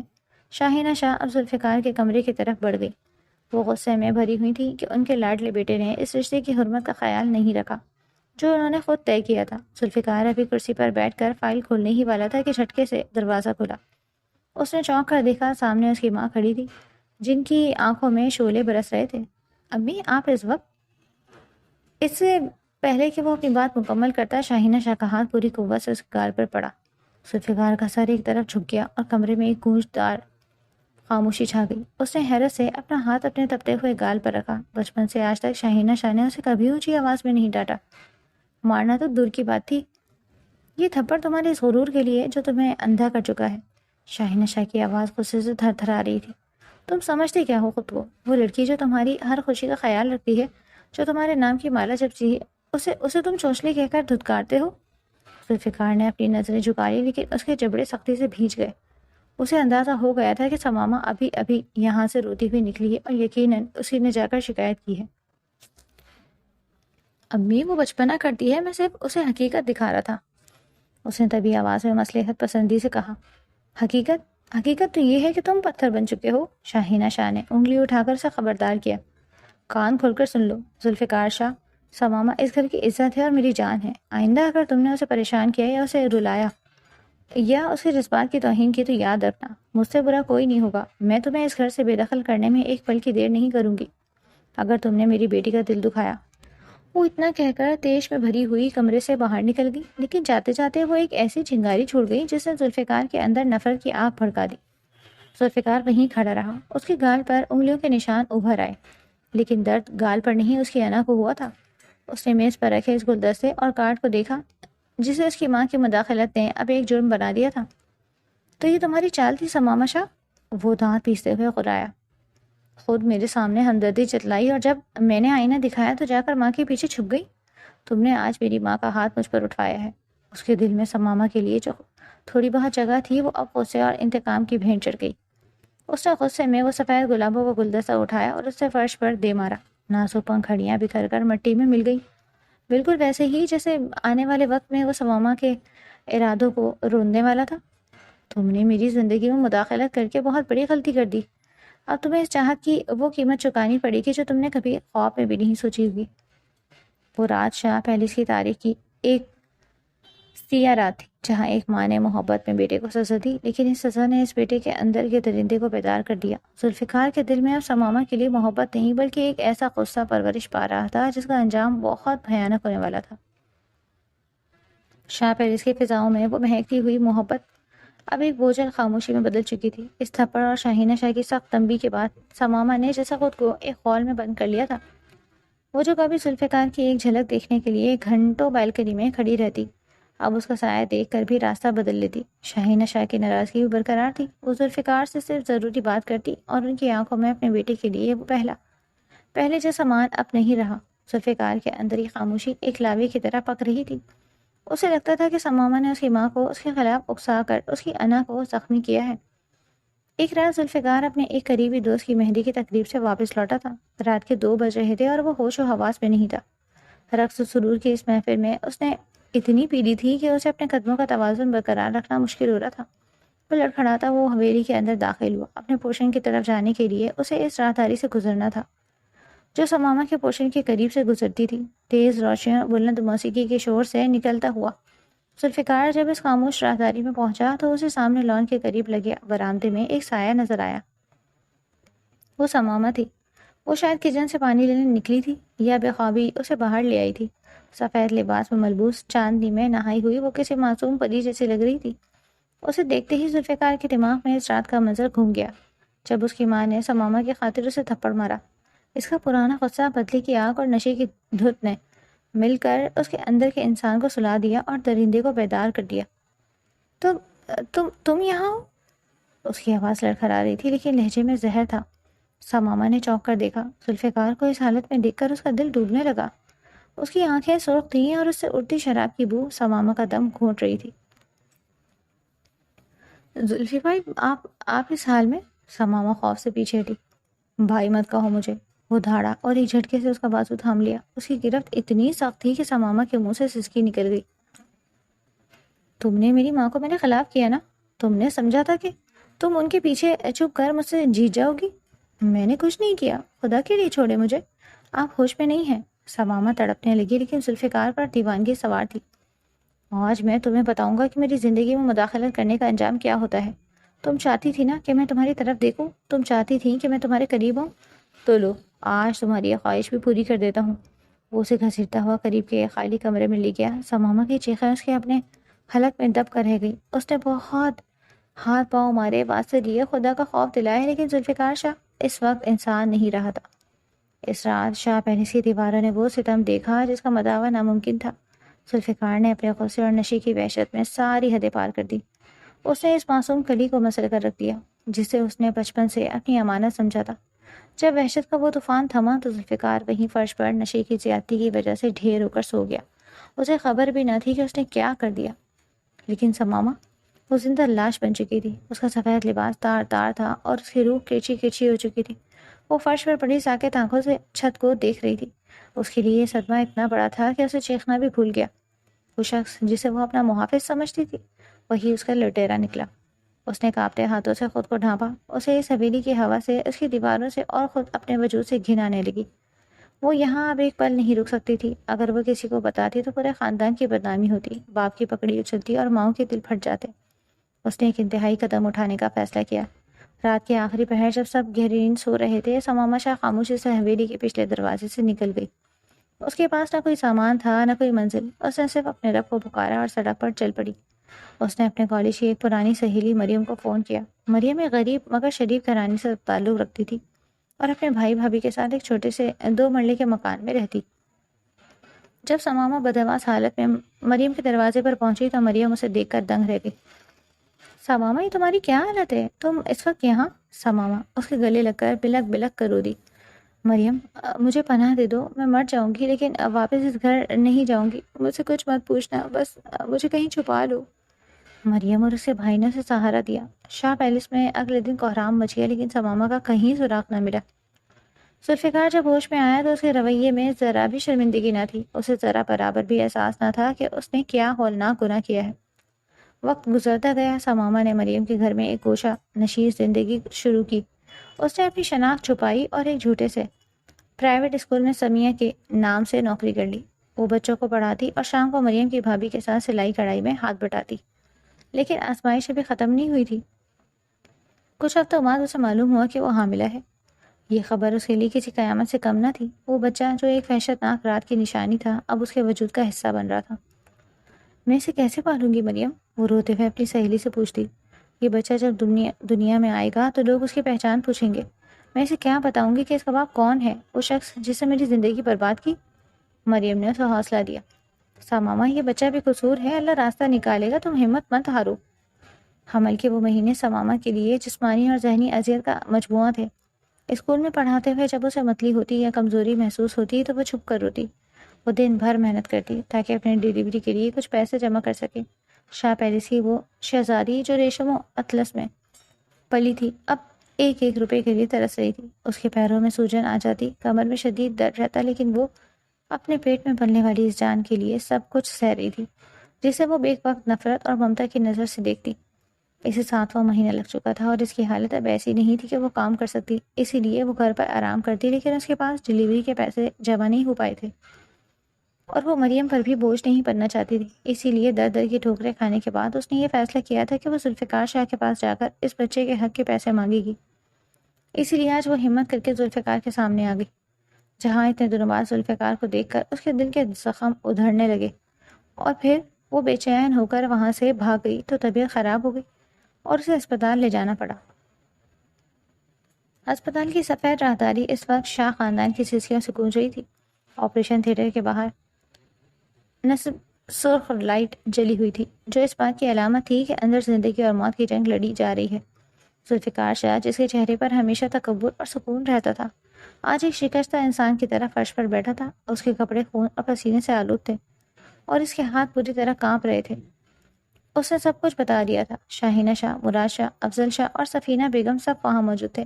S1: شاہینہ شاہ اب ذوالفقار کے کمرے کی طرف بڑھ گئی۔ وہ غصے میں بھری ہوئی تھی کہ ان کے لاڈلے بیٹے نے اس رشتے کی حرمت کا خیال نہیں رکھا جو انہوں نے خود طے کیا تھا۔ ذوالفقار ابھی کرسی پر بیٹھ کر فائل کھولنے ہی والا تھا کہ جھٹکے سے دروازہ کھلا۔ اس نے چونک کر دیکھا، سامنے اس کی ماں کھڑی تھی، جن کی آنکھوں میں شعلے برس رہے تھے۔ امی، آپ اس وقت؟ اس سے پہلے کہ وہ اپنی بات مکمل کرتا، شاہینہ شاہ کا ہاتھ پوری قوت سے اس گال پر پڑا۔ ذوالفقار کا سر ایک طرف جھک گیا اور کمرے میں ایک گونجدار خاموشی چھا گئی۔ اس نے حیرت سے اپنا ہاتھ اپنے تپتے ہوئے گال پر رکھا۔ بچپن سے آج تک شاہینہ شاہ نے اسے کبھی اونچی آواز میں نہیں ڈانٹا، مارنا تو دور کی بات تھی۔ یہ تھپڑ تمہارے اس غرور کے لیے جو تمہیں اندھا کر چکا ہے۔ شاہینہ شاہ کی آواز غصے سے تھر تھر آ رہی تھی۔ تم سمجھتے کیا ہو خود کو؟ وہ لڑکی جو تمہاری ہر خوشی کا خیال رکھتی ہے، جو تمہارے نام کی مالا جپتی ہے، اسے تم چونچلے کہہ کر دھتکارتے ہو؟ ذوالفقار نے اپنی نظریں جھکا لی، لیکن اس کے جبڑے سختی سے بھیج گئے۔ اسے اندازہ ہو گیا تھا کہ ثمامہ ابھی ابھی یہاں سے روتی ہوئی نکلی ہے اور یقیناً اسی نے جا کر شکایت کی ہے۔ امی، وہ بچپنا کرتی ہے، میں صرف اسے حقیقت دکھا رہا تھا، اس نے طبی آواز میں مصلحت پسندی سے کہا۔ حقیقت تو یہ ہے کہ تم پتھر بن چکے ہو۔ شاہینہ شاہ نے انگلی اٹھا کر اسے خبردار کیا۔ کان کھول کر سن لو ذوالفقار شاہ، ثمامہ اس گھر کی عزت ہے اور میری جان ہے۔ آئندہ اگر تم نے اسے پریشان کیا یا اسے رلایا یا اس کے جذبات کی توہین کی تو یاد رکھنا، مجھ سے برا کوئی نہیں ہوگا۔ میں تمہیں اس گھر سے بے دخل کرنے میں ایک پل کی دیر نہیں کروں گی اگر تم نے میری بیٹی کا دل دکھایا۔ وہ اتنا کہہ کر تیش میں بھری ہوئی کمرے سے باہر نکل گئی، لیکن جاتے جاتے وہ ایک ایسی چنگاری چھوڑ گئی جس نے ذوالفقار کے اندر نفرت کی آگ بھڑکا دی۔ ذوالفقار وہیں کھڑا رہا، اس کے گال پر انگلیوں کے نشان ابھر آئے، لیکن درد گال پر نہیں اس کی انا کو ہوا تھا۔ اس نے میز پر رکھے اس گلدستے اور کارڈ کو دیکھا جسے اس کی ماں کی مداخلت نے اب ایک جرم بنا دیا تھا۔ تو یہ تمہاری چال تھی ثمامہ شاہ؟ وہ دانت پیستے ہوئے غرایا۔ خود میرے سامنے ہمدردی جتلائی اور جب میں نے آئینہ دکھایا تو جا کر ماں کے پیچھے چھپ گئی۔ تم نے آج میری ماں کا ہاتھ مجھ پر اٹھایا ہے۔ اس کے دل میں ثمامہ کے لیے جو تھوڑی بہت جگہ تھی وہ اب غصے اور انتقام کی بھینٹ چڑھ گئی۔ اس نے غصے میں وہ سفید گلابوں کا گلدستہ اٹھایا اور اس سے فرش پر دے مارا۔ نازک پنکھڑیاں بکھر کر مٹی میں مل گئی، بالکل ویسے ہی جیسے آنے والے وقت میں وہ ثمامہ کے ارادوں کو روندنے والا تھا۔ تم نے میری زندگی میں مداخلت کر کے بہت بڑی غلطی کر دی۔ اب تمہیں اس چاہت کی وہ قیمت چکانی پڑے گی جو تم نے کبھی خواب میں بھی نہیں سوچی ہوگی۔ وہ رات شاہ پہلے کی تاریخ کی ایک سیاہ رات تھی جہاں ایک ماں نے محبت میں بیٹے کو سزا دی، لیکن اس سزا نے اس بیٹے کے اندر کے درندے کو بیدار کر دیا۔ ذوالفقار کے دل میں اب ثمامہ کے لیے محبت نہیں بلکہ ایک ایسا غصہ پرورش پا رہا تھا جس کا انجام بہت بھیانک ہونے والا تھا۔ شاہ پیرس کی فضاؤں میں وہ مہکتی ہوئی محبت اب ایک بوجھل خاموشی میں بدل چکی تھی۔ اس تھپڑ اور شاہینہ شاہ کی سخت تنبیہ کے بعد ثمامہ نے جیسا خود کو ایک خول میں بند کر لیا تھا۔ وہ جو کبھی ذوالفقار کی ایک جھلک دیکھنے کے لیے گھنٹوں بالکنی میں کھڑی رہتی، اب اس کا سایہ دیکھ کر بھی راستہ بدل لیتی۔ شاہینہ شاہ کی ناراضگی بھی برقرار تھی۔ وہ ذوالفقار سے صرف ضروری بات کرتی اور ان کی آنکھوں میں اپنے بیٹے کے لیے وہ پہلے جیسا مان اب نہیں رہا۔ ذوالفقار کے اندر یہ خاموشی ایک لاوے کی طرح پک رہی تھی۔ اسے لگتا تھا کہ ثمامہ نے اس کی ماں کو اس کے خلاف اکسا کر اس کی انا کو زخمی کیا ہے۔ ایک رات ذوالفقار اپنے ایک قریبی دوست کی مہندی کی تقریب سے واپس لوٹا تھا۔ رات کے 2 بج رہے تھے اور وہ ہوش و حواس میں نہیں تھا۔ رقص و سرور کی اس محفل میں اس نے اتنی پی لی تھی کہ اسے اپنے قدموں کا توازن برقرار رکھنا مشکل ہو رہا تھا۔ وہ لڑکھڑاتا وہ حویلی کے اندر داخل ہوا۔ اپنے پوشن کی طرف جانے کے لیے اسے اس راہداری سے گزرنا تھا جو ثمامہ کے پوشن کے قریب سے گزرتی تھی۔ تیز روشنیوں بلند موسیقی کے شور سے نکلتا ہوا ذوالفقار جب اس خاموش راہداری میں پہنچا تو اسے سامنے لان کے قریب لگے برآمدے میں ایک سایہ نظر آیا۔ وہ ثمامہ تھی۔ وہ شاید کچن سے پانی لینے نکلی تھی یا بے خوابی اسے باہر لے آئی تھی۔ سفید لباس میں ملبوس، چاندنی میں نہائی ہوئی، وہ کسی معصوم پری جیسی لگ رہی تھی۔ اسے دیکھتے ہی ذوالفقار کے دماغ میں اس رات کا منظر گھوم گیا جب اس کی ماں نے ثمامہ کی خاطر اسے تھپڑ مارا۔ اس کا پرانا غصہ بدلے کی آگ اور نشے کی دھت نے مل کر اس کے اندر کے انسان کو سلا دیا اور درندے کو بیدار کر دیا۔ تم یہاں ہو؟ اس کی آواز لڑکھڑا رہی تھی لیکن لہجے میں زہر تھا۔ ثمامہ نے چونک کر دیکھا۔ ذوالفقار کو اس حالت میں دیکھ کر اس کا دل ڈوبنے لگا۔ اس کی آنکھیں سرخ تھیں اور اس سے اڑتی شراب کی بو ثمامہ کا دم گھونٹ رہی تھی۔ زلفی بھائی، آپ اس حال میں؟ ثمامہ خوف سے پیچھے ہٹی۔ بھائی مت کہو مجھے، وہ دھاڑا اور ایک جھٹکے سے اس کا بازو تھام لیا۔ اس کی گرفت اتنی سخت تھی کہ ثمامہ کے منہ سے سسکی نکل گئی۔ تم نے میری ماں کو میرے خلاف کیا نا؟ تم نے سمجھا تھا کہ تم ان کے پیچھے چھپ کر مجھ سے جیت جاؤ گی؟ میں نے کچھ نہیں کیا، خدا کے لیے چھوڑے مجھے، آپ ہوش میں نہیں ہیں۔ ثمامہ تڑپنے لگی لیکن ذوالفقار پر دیوانگی سوار تھی۔ آج میں تمہیں بتاؤں گا کہ میری زندگی میں مداخلت کرنے کا انجام کیا ہوتا ہے۔ تم چاہتی تھی نا کہ میں تمہاری طرف دیکھوں، تم چاہتی تھی کہ میں تمہارے قریب ہوں، تو لو آج تمہاری یہ خواہش بھی پوری کر دیتا ہوں۔ وہ اسے گھسیٹتا ہوا قریب کے خالی کمرے میں لے گیا۔ ثمامہ کی چیخیں اس کے اپنے حلق میں دب کر رہ گئی۔ اس نے بہت ہاتھ پاؤں مارے، واسطے لیے، خدا کا خوف دلائے، لیکن ذوالفقار شاہ اس وقت انسان نہیں رہا تھا۔ اس رات شاہ پیرس کی دیواروں نے وہ ستم دیکھا جس کا مداوع ناممکن تھا۔ ذوالفقار نے اپنے غصے اور نشے کی وحشت میں ساری حدیں پار کر دی۔ اس نے اس معصوم کلی کو مسل کر رکھ دیا۔ جسے اس نے بچپن سے اپنی امانت سمجھا تھا۔ جب وحشت کا وہ طوفان تھما تو ذوالفقار وہیں فرش پر نشے کی زیادتی کی وجہ سے ڈھیر ہو کر سو گیا۔ اسے خبر بھی نہ تھی کہ اس نے کیا کر دیا۔ لیکن ثمامہ، وہ زندہ لاش بن چکی تھی۔ اس کا سفید لباس تار تار تھا اور اس کی روح کیچی کیچی ہو چکی تھی۔ وہ فرش پر پڑی ساکت آنکھوں سے چھت کو دیکھ رہی تھی۔ اس کے لیے یہ صدمہ اتنا بڑا تھا کہ اسے چیخنا بھی بھول گیا۔ وہ شخص جسے وہ اپنا محافظ سمجھتی تھی، وہی اس کا لٹیرا نکلا۔ اس نے کانپتے ہاتھوں سے خود کو ڈھانپا۔ اسے اس حویلی کی ہوا سے، اس کی دیواروں سے اور خود اپنے وجود سے گھن آنے لگی۔ وہ یہاں اب ایک پل نہیں رک سکتی تھی۔ اگر وہ کسی کو بتاتی تو پورے خاندان کی بدنامی ہوتی، باپ کی پکڑی اچھلتی اور ماؤں کے دل پھٹ جاتے۔ اس نے ایک انتہائی قدم اٹھانے کا فیصلہ کیا۔ رات کے آخری پہر جب سب گہری نیند سو رہے تھے، ثمامہ شاہ خاموشی سے حویلی کے پچھلے دروازے سے نکل گئی۔ اس کے پاس نہ کوئی سامان تھا، نہ کوئی منزل۔ اس نے صرف اپنے رب کو پکارا اور سڑک پر چل پڑی۔ اس نے اپنے کالج کی ایک پرانی سہیلی مریم کو فون کیا۔ مریم ایک غریب مگر شریف گھرانے سے تعلق رکھتی تھی اور اپنے بھائی بھابھی کے ساتھ ایک چھوٹے سے 2 مرلے کے مکان میں رہتی۔ جب ثمامہ بدحواس حالت میں مریم کے دروازے پر پہنچی تو مریم اسے دیکھ کر دنگ رہ گئی۔ ثمامہ، یہ تمہاری کیا حالت ہے؟ تم اس وقت یہاں؟ ثمامہ اس کے گلے لگ کر بلک بلک کر رو دی۔ مریم، مجھے پناہ دے دو، میں مر جاؤں گی لیکن واپس اس گھر نہیں جاؤں گی۔ مجھ سے کچھ مت پوچھنا، بس مجھے کہیں چھپا لو۔ مریم اور اس کے بھائی نے اسے سہارا دیا۔ شاہ پیلس میں اگلے دن کوہرام مچ گیا لیکن ثمامہ کا کہیں سراغ نہ ملا۔ ذوالفقار جب ہوش میں آیا تو اس کے رویے میں ذرا بھی شرمندگی نہ تھی۔ اسے ذرا برابر بھی احساس نہ تھا کہ اس نے کیا ہولناک گناہ کیا ہے۔ وقت گزرتا گیا۔ ثمامہ نے مریم کے گھر میں ایک گوشہ نشیز زندگی شروع کی۔ اس نے اپنی شناخت چھپائی اور ایک جھوٹے سے پرائیویٹ اسکول میں سمیہ کے نام سے نوکری کر لی۔ وہ بچوں کو پڑھاتی اور شام کو مریم کی بھابھی کے ساتھ سلائی کڑھائی میں ہاتھ بٹاتی۔ لیکن آزمائش ابھی ختم نہیں ہوئی تھی۔ کچھ ہفتوں بعد اسے معلوم ہوا کہ وہ حاملہ ہے۔ یہ خبر اس کے لیے کسی قیامت سے کم نہ تھی۔ وہ بچہ جو ایک وحشتناک رات کی نشانی تھا اب اس کے وجود کا حصہ بن رہا تھا۔ میں اسے کیسے پالوں گی مریم؟ وہ روتے ہوئے اپنی سہیلی سے پوچھتی۔ یہ بچہ جب دنیا میں آئے گا تو لوگ اس کی پہچان پوچھیں گے۔ میں اسے کیا بتاؤں گی کہ اس کا باپ کون ہے، وہ شخص جس نے میری زندگی برباد کی؟ مریم نے اسے حوصلہ دیا۔ ثمامہ، یہ بچہ بھی قصور ہے، اللہ راستہ نکالے گا، تم ہمت مت ہارو۔ حمل کے وہ مہینے ثمامہ کے لیے جسمانی اور ذہنی اذیت کا مجموعہ تھے۔ اسکول میں پڑھاتے ہوئے جب اسے متلی ہوتی یا کمزوری محسوس ہوتی تو وہ چھپ کر روتی۔ وہ دن بھر محنت کرتی تاکہ اپنے ڈیلیوری کے لیے کچھ پیسے جمع کر سکے۔ شاہ پیلس کی وہ شہزادی جو ریشم و اطلس میں پلی تھی اب 1 روپے کے لیے ترس رہی تھی۔ اس کے پیروں میں سوجن آ جاتی، کمر میں شدید درد رہتا، لیکن وہ اپنے پیٹ میں پلنے والی اس جان کے لیے سب کچھ سہ رہی تھی جسے وہ بیک وقت نفرت اور ممتا کی نظر سے دیکھتی۔ اسے 7واں مہینہ لگ چکا تھا اور اس کی حالت اب ایسی نہیں تھی کہ وہ کام کر سکتی، اسی لیے وہ گھر پر آرام کرتی، لیکن اس کے پاس ڈیلیوری کے پیسے جمع نہیں ہو پائے تھے اور وہ مریم پر بھی بوجھ نہیں پڑنا چاہتی تھی۔ اسی لیے در در کی ٹھوکریں کھانے کے بعد اس نے یہ فیصلہ کیا تھا کہ وہ ذوالفقار شاہ کے پاس جا کر اس بچے کے حق کے پیسے مانگے گی۔ اسی لیے آج وہ ہمت کر کے ذوالفقار کے سامنے آ گئی۔ جہاں اتنے دنوں بعد ذوالفقار کو دیکھ کر اس کے دل کے زخم ادھڑنے لگے اور پھر وہ بے چین ہو کر وہاں سے بھاگ گئی تو طبیعت خراب ہو گئی اور اسے اسپتال لے جانا پڑا۔ اسپتال کی سفید راہداری اس وقت شاہ خاندان کی سلسلوں سے گونج رہی تھی۔ آپریشن تھیٹر کے باہر نصب سرخ لائٹ جلی ہوئی تھی جو اس بات کی علامت تھی کہ اندر زندگی اور موت کی جنگ لڑی جا رہی ہے۔ ذوالفقار شاہ جس کے چہرے پر ہمیشہ تکبر اور سکون رہتا تھا آج ایک شکستہ انسان کی طرح فرش پر بیٹھا تھا۔ اس کے کپڑے خون اور پسینے سے آلود تھے اور اس کے ہاتھ بری طرح کانپ رہے تھے۔ اس نے سب کچھ بتا دیا تھا۔ شاہینہ شاہ، مراد شاہ، افضل شاہ اور سفینہ بیگم سب وہاں موجود تھے۔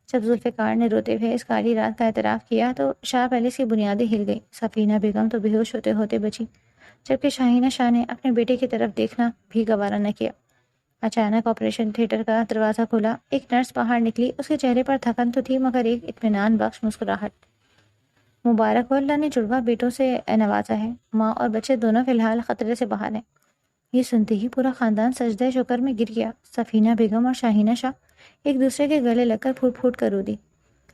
S1: جب ذوالفقار نے روتے ہوئے اس کالی رات کا اعتراف کیا تو شاہ پیلس کی بنیادیں ہل گئیں۔ سفینہ بیگم تو بے ہوش ہوتے ہوتے بچی، جبکہ شاہینہ شاہ نے اپنے بیٹے کی طرف دیکھنا بھی گوارا نہ کیا۔ اچانک آپریشن تھیٹر کا دروازہ کھلا، ایک نرس باہر نکلی۔ اس کے چہرے پر تھکن تو تھی مگر ایک اطمینان بخش مسکراہٹ۔ مبارک ہو، اللہ نے جڑواں بیٹوں سے نوازا ہے۔ ماں اور بچے دونوں فی الحال خطرے سے باہر ہیں۔ یہ سنتے ہی پورا خاندان سجدہ شکر میں گر گیا۔ سفینہ بیگم اور شاہینہ شاہ ایک دوسرے کے گلے لگ کر پھوٹ پھوٹ کر رو دی،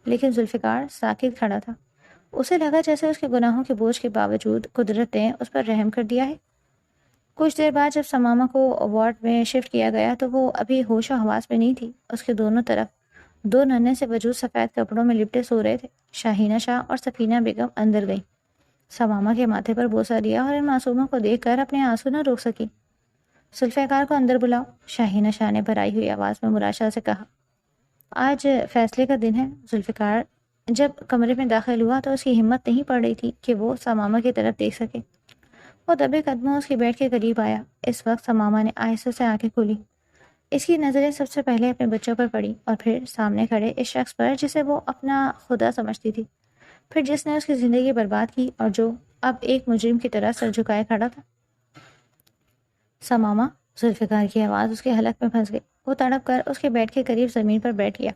S1: لیکن ذوالفقار ساکت کھڑا تھا۔ اسے لگا جیسے اس کے گناہوں کے بوجھ کے باوجود قدرت نے اس پر رحم کر دیا ہے۔ کچھ دیر بعد جب ثمامہ کو وارڈ میں شفٹ کیا گیا تو وہ ابھی ہوش و حواس میں نہیں تھی۔ اس کے دونوں طرف 2 ننھے سے وجود سفید کپڑوں میں لپٹے سو رہے تھے۔ شاہینہ شاہ اور سفینہ بیگم اندر گئیں، ثمامہ کے ماتھے پر بوسہ دیا اور ان معصوموں کو دیکھ کر اپنے آنسو نہ روک سکی۔ ذوالفقار کو اندر بلاؤ، شاہینہ شاہ نے بھرائی ہوئی آواز میں مراد شاہ سے کہا۔ آج فیصلے کا دن ہے۔ ذوالفقار جب کمرے میں داخل ہوا تو اس کی ہمت نہیں پڑ رہی تھی کہ وہ سماما کی طرف دیکھ سکے۔ وہ دبے قدموں اس کے بیڈ کے قریب آیا۔ اس وقت سماما نے آہستہ سے آنکھیں کھولی۔ اس کی نظریں سب سے پہلے اپنے بچوں پر پڑی اور پھر سامنے کھڑے اس شخص پر جسے وہ اپنا خدا سمجھتی تھی، پھر جس نے اس کی زندگی برباد کی اور جو اب ایک مجرم کی طرح سر جھکائے کھڑا تھا۔ سماما، ذوالفقار کی آواز اس کے حلق میں پھنس گئی۔ وہ تڑپ کر اس کے بیڈ کے قریب زمین پر بیٹھ گیا۔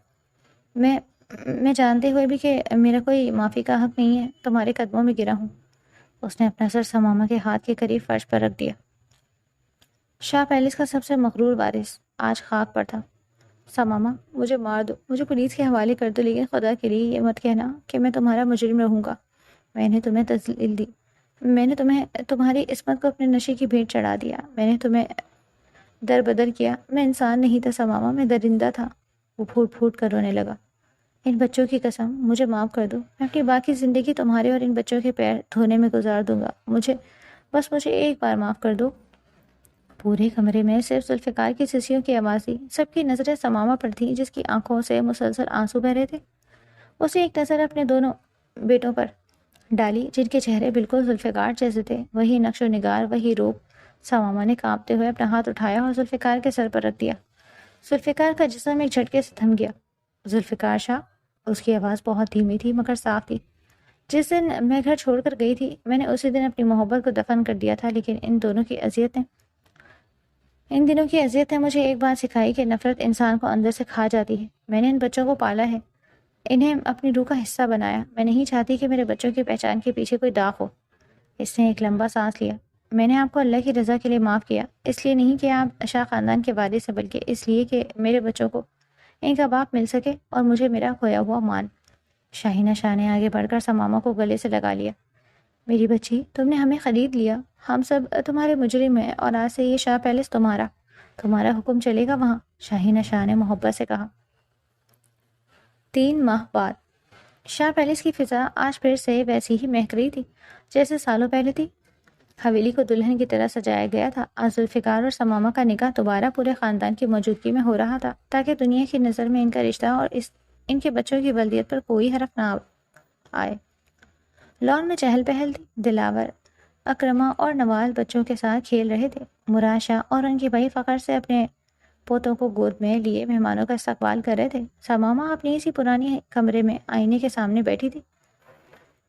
S1: میں جانتے ہوئے بھی کہ میرا کوئی معافی کا حق نہیں ہے تمہارے قدموں میں گرا ہوں۔ اس نے اپنا سر سماما کے ہاتھ کے قریب فرش پر رکھ دیا۔ شاہ پیلس کا سب سے مغرور وارث آج خاک پر تھا۔ سماما، مجھے مار دو، مجھے پولیس کے حوالے کر دو، لیکن خدا کے لیے یہ مت کہنا کہ میں تمہارا مجرم رہوں گا۔ میں نے تمہیں تذلیل دی، میں نے تمہاری عصمت کو اپنے نشے کی بھیٹ چڑھا دیا، میں نے تمہیں در بدر کیا۔ میں انسان نہیں تھا سماما، میں درندہ تھا۔ وہ پھوٹ پھوٹ کر رونے لگا۔ ان بچوں کی قسم، مجھے معاف کر دو، میں اپنی باقی زندگی تمہارے اور ان بچوں کے پیر دھونے میں گزار دوں گا، مجھے ایک بار معاف کر دو۔ پورے کمرے میں صرف ذوالفقار کی سسیوں کی آواز تھی۔ سب کی نظریں سماما پر تھیں جس کی آنکھوں سے مسلسل آنسو بہ رہے تھے۔ اسے ایک نظر اپنے دونوں بیٹوں پر ڈالی جن کے چہرے بالکل ذوالفقار جیسے تھے، وہی نقش و نگار، وہی روپ۔ سماما نے کانپتے ہوئے اپنا ہاتھ اٹھایا اور ذوالفقار کے سر پر رکھ دیا۔ ذوالفقار کا جسم ایک جھٹکے سے تھم گیا۔ ذوالفقار شاہ، اس کی آواز بہت دھیمی تھی مگر صاف تھی۔ جس دن میں گھر چھوڑ کر گئی تھی میں نے اسی دن اپنی محبت کو دفن کر دیا تھا، لیکن ان دنوں کی اذیت نے مجھے ایک بات سکھائی کہ نفرت انسان کو اندر سے کھا جاتی ہے۔ میں نے ان بچوں کو پالا ہے، انہیں اپنی روح کا حصہ بنایا۔ میں نہیں چاہتی کہ میرے بچوں کی پہچان کے پیچھے کوئی داغ ہو۔ اس نے ایک لمبا سانس لیا۔ میں نے آپ کو اللہ کی رضا کے لیے معاف کیا، اس لیے نہیں کہ آپ شاہ خاندان کے وارث ہیں، بلکہ اس لیے کہ میرے بچوں کو ان کا باپ مل سکے اور مجھے میرا کھویا ہوا مان۔ شاہینہ شاہ نے آگے بڑھ کر سماما کو گلے سے لگا لیا۔ میری بچی، تم نے ہمیں خرید لیا، ہم سب تمہارے مجرم ہیں اور آج سے یہ شاہ پیلس تمہارا حکم چلے گا وہاں، شاہینہ شاہ نے محبت سے کہا۔ 3 ماہ بعد شاہ پیلس کی فضا آج پھر سے ویسی ہی مہک رہی تھی جیسے سالوں پہلے تھی۔ حویلی کو دلہن کی طرح سجایا گیا تھا۔ آج ذوالفقار اور سماما کا نکاح دوبارہ پورے خاندان کی موجودگی میں ہو رہا تھا تاکہ دنیا کی نظر میں ان کا رشتہ اور ان کے بچوں کی ولدیت پر کوئی حرف نہ آئے۔ لان میں چہل پہل تھی۔ دلاور، اکرما اور نوال بچوں کے ساتھ کھیل رہے تھے۔ مراد شاہ اور ان کے بھائی فخر سے اپنے پوتوں کو گود میں لیے مہمانوں کا استقبال کر رہے تھے۔ سماما اپنی اسی پرانی کمرے میں آئینے کے سامنے بیٹھی تھی۔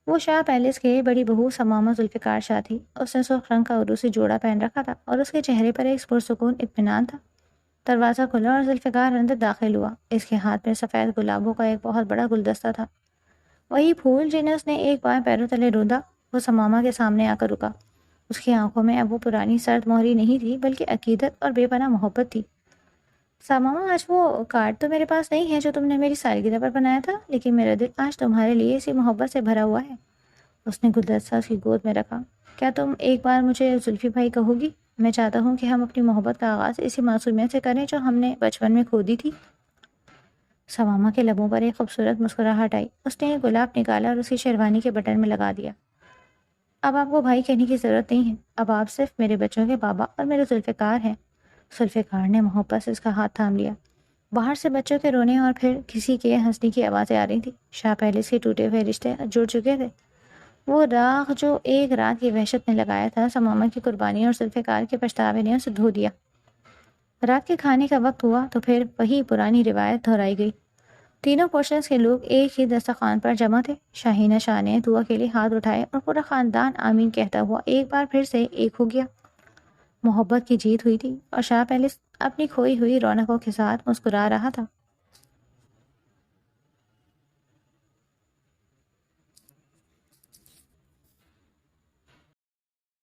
S1: وہ شاہ پیلس کے بڑی بہو سماما ذوالفقار شاہ تھی۔ اس نے سرخ رنگ کا عروسی جوڑا پہن رکھا تھا اور اس کے چہرے پر ایک پرسکون اطمینان تھا۔ دروازہ کھلا اور ذوالفقار اندر داخل ہوا۔ اس کے ہاتھ میں سفید گلابوں کا ایک بہت بڑا گلدستہ تھا، وہی پھول جنہیں اس نے ایک بار پیروں تلے روندا۔ وہ سماما کے سامنے آ کر رکا۔ اس کی آنکھوں میں اب وہ پرانی سرد مہری نہیں تھی بلکہ عقیدت اور بے پناہ محبت تھی۔ سماما، آج وہ کارڈ تو میرے پاس نہیں ہے جو تم نے میری سالگرہ پر بنایا تھا، لیکن میرا دل آج تمہارے لیے اسی محبت سے بھرا ہوا ہے۔ اس نے گلدستہ اس کی گود میں رکھا۔ کیا تم ایک بار مجھے زلفی بھائی کہو گی؟ میں چاہتا ہوں کہ ہم اپنی محبت کا آغاز اسی معصومیت سے کریں جو ہم نے بچپن میں کھو دی تھی۔ سماما کے لبوں پر ایک خوبصورت مسکراہٹ آئی۔ اس نے ایک گلاب نکالا اور اس کی شیروانی کے بٹن میں لگا دیا۔ اب آپ کو بھائی کہنے کی ضرورت نہیں ہے، اب آپ صرف میرے بچوں کے بابا اور میرے ذوالفقار ہیں۔ ذوالفقار نے محبت سے اس کا ہاتھ تھام لیا۔ باہر سے بچوں کے رونے اور پھر کسی کے ہنسنے کی آوازیں آ رہی تھیں۔ شاہ پیلس کے ٹوٹے ہوئے رشتے جڑ چکے تھے۔ وہ راغ جو ایک رات کی وحشت نے لگایا تھا، سماما کی قربانی اور ذوالفقار کے پچھتاوے نے اسے دھو دیا۔ رات کے کھانے کا وقت ہوا تو پھر وہی پرانی روایت دہرائی گئی۔ تینوں پورشنز کے لوگ ایک ہی دسترخوان پر جمع تھے۔ شاہینہ شاہ نے دعا کے لیے ہاتھ اٹھائے اور پورا خاندان آمین کہتا ہوا ایک بار پھر سے ایک ہو گیا۔ محبت کی جیت ہوئی تھی اور شاہ پیلس اپنی کھوئی ہوئی رونقوں کے ساتھ مسکرا رہا تھا۔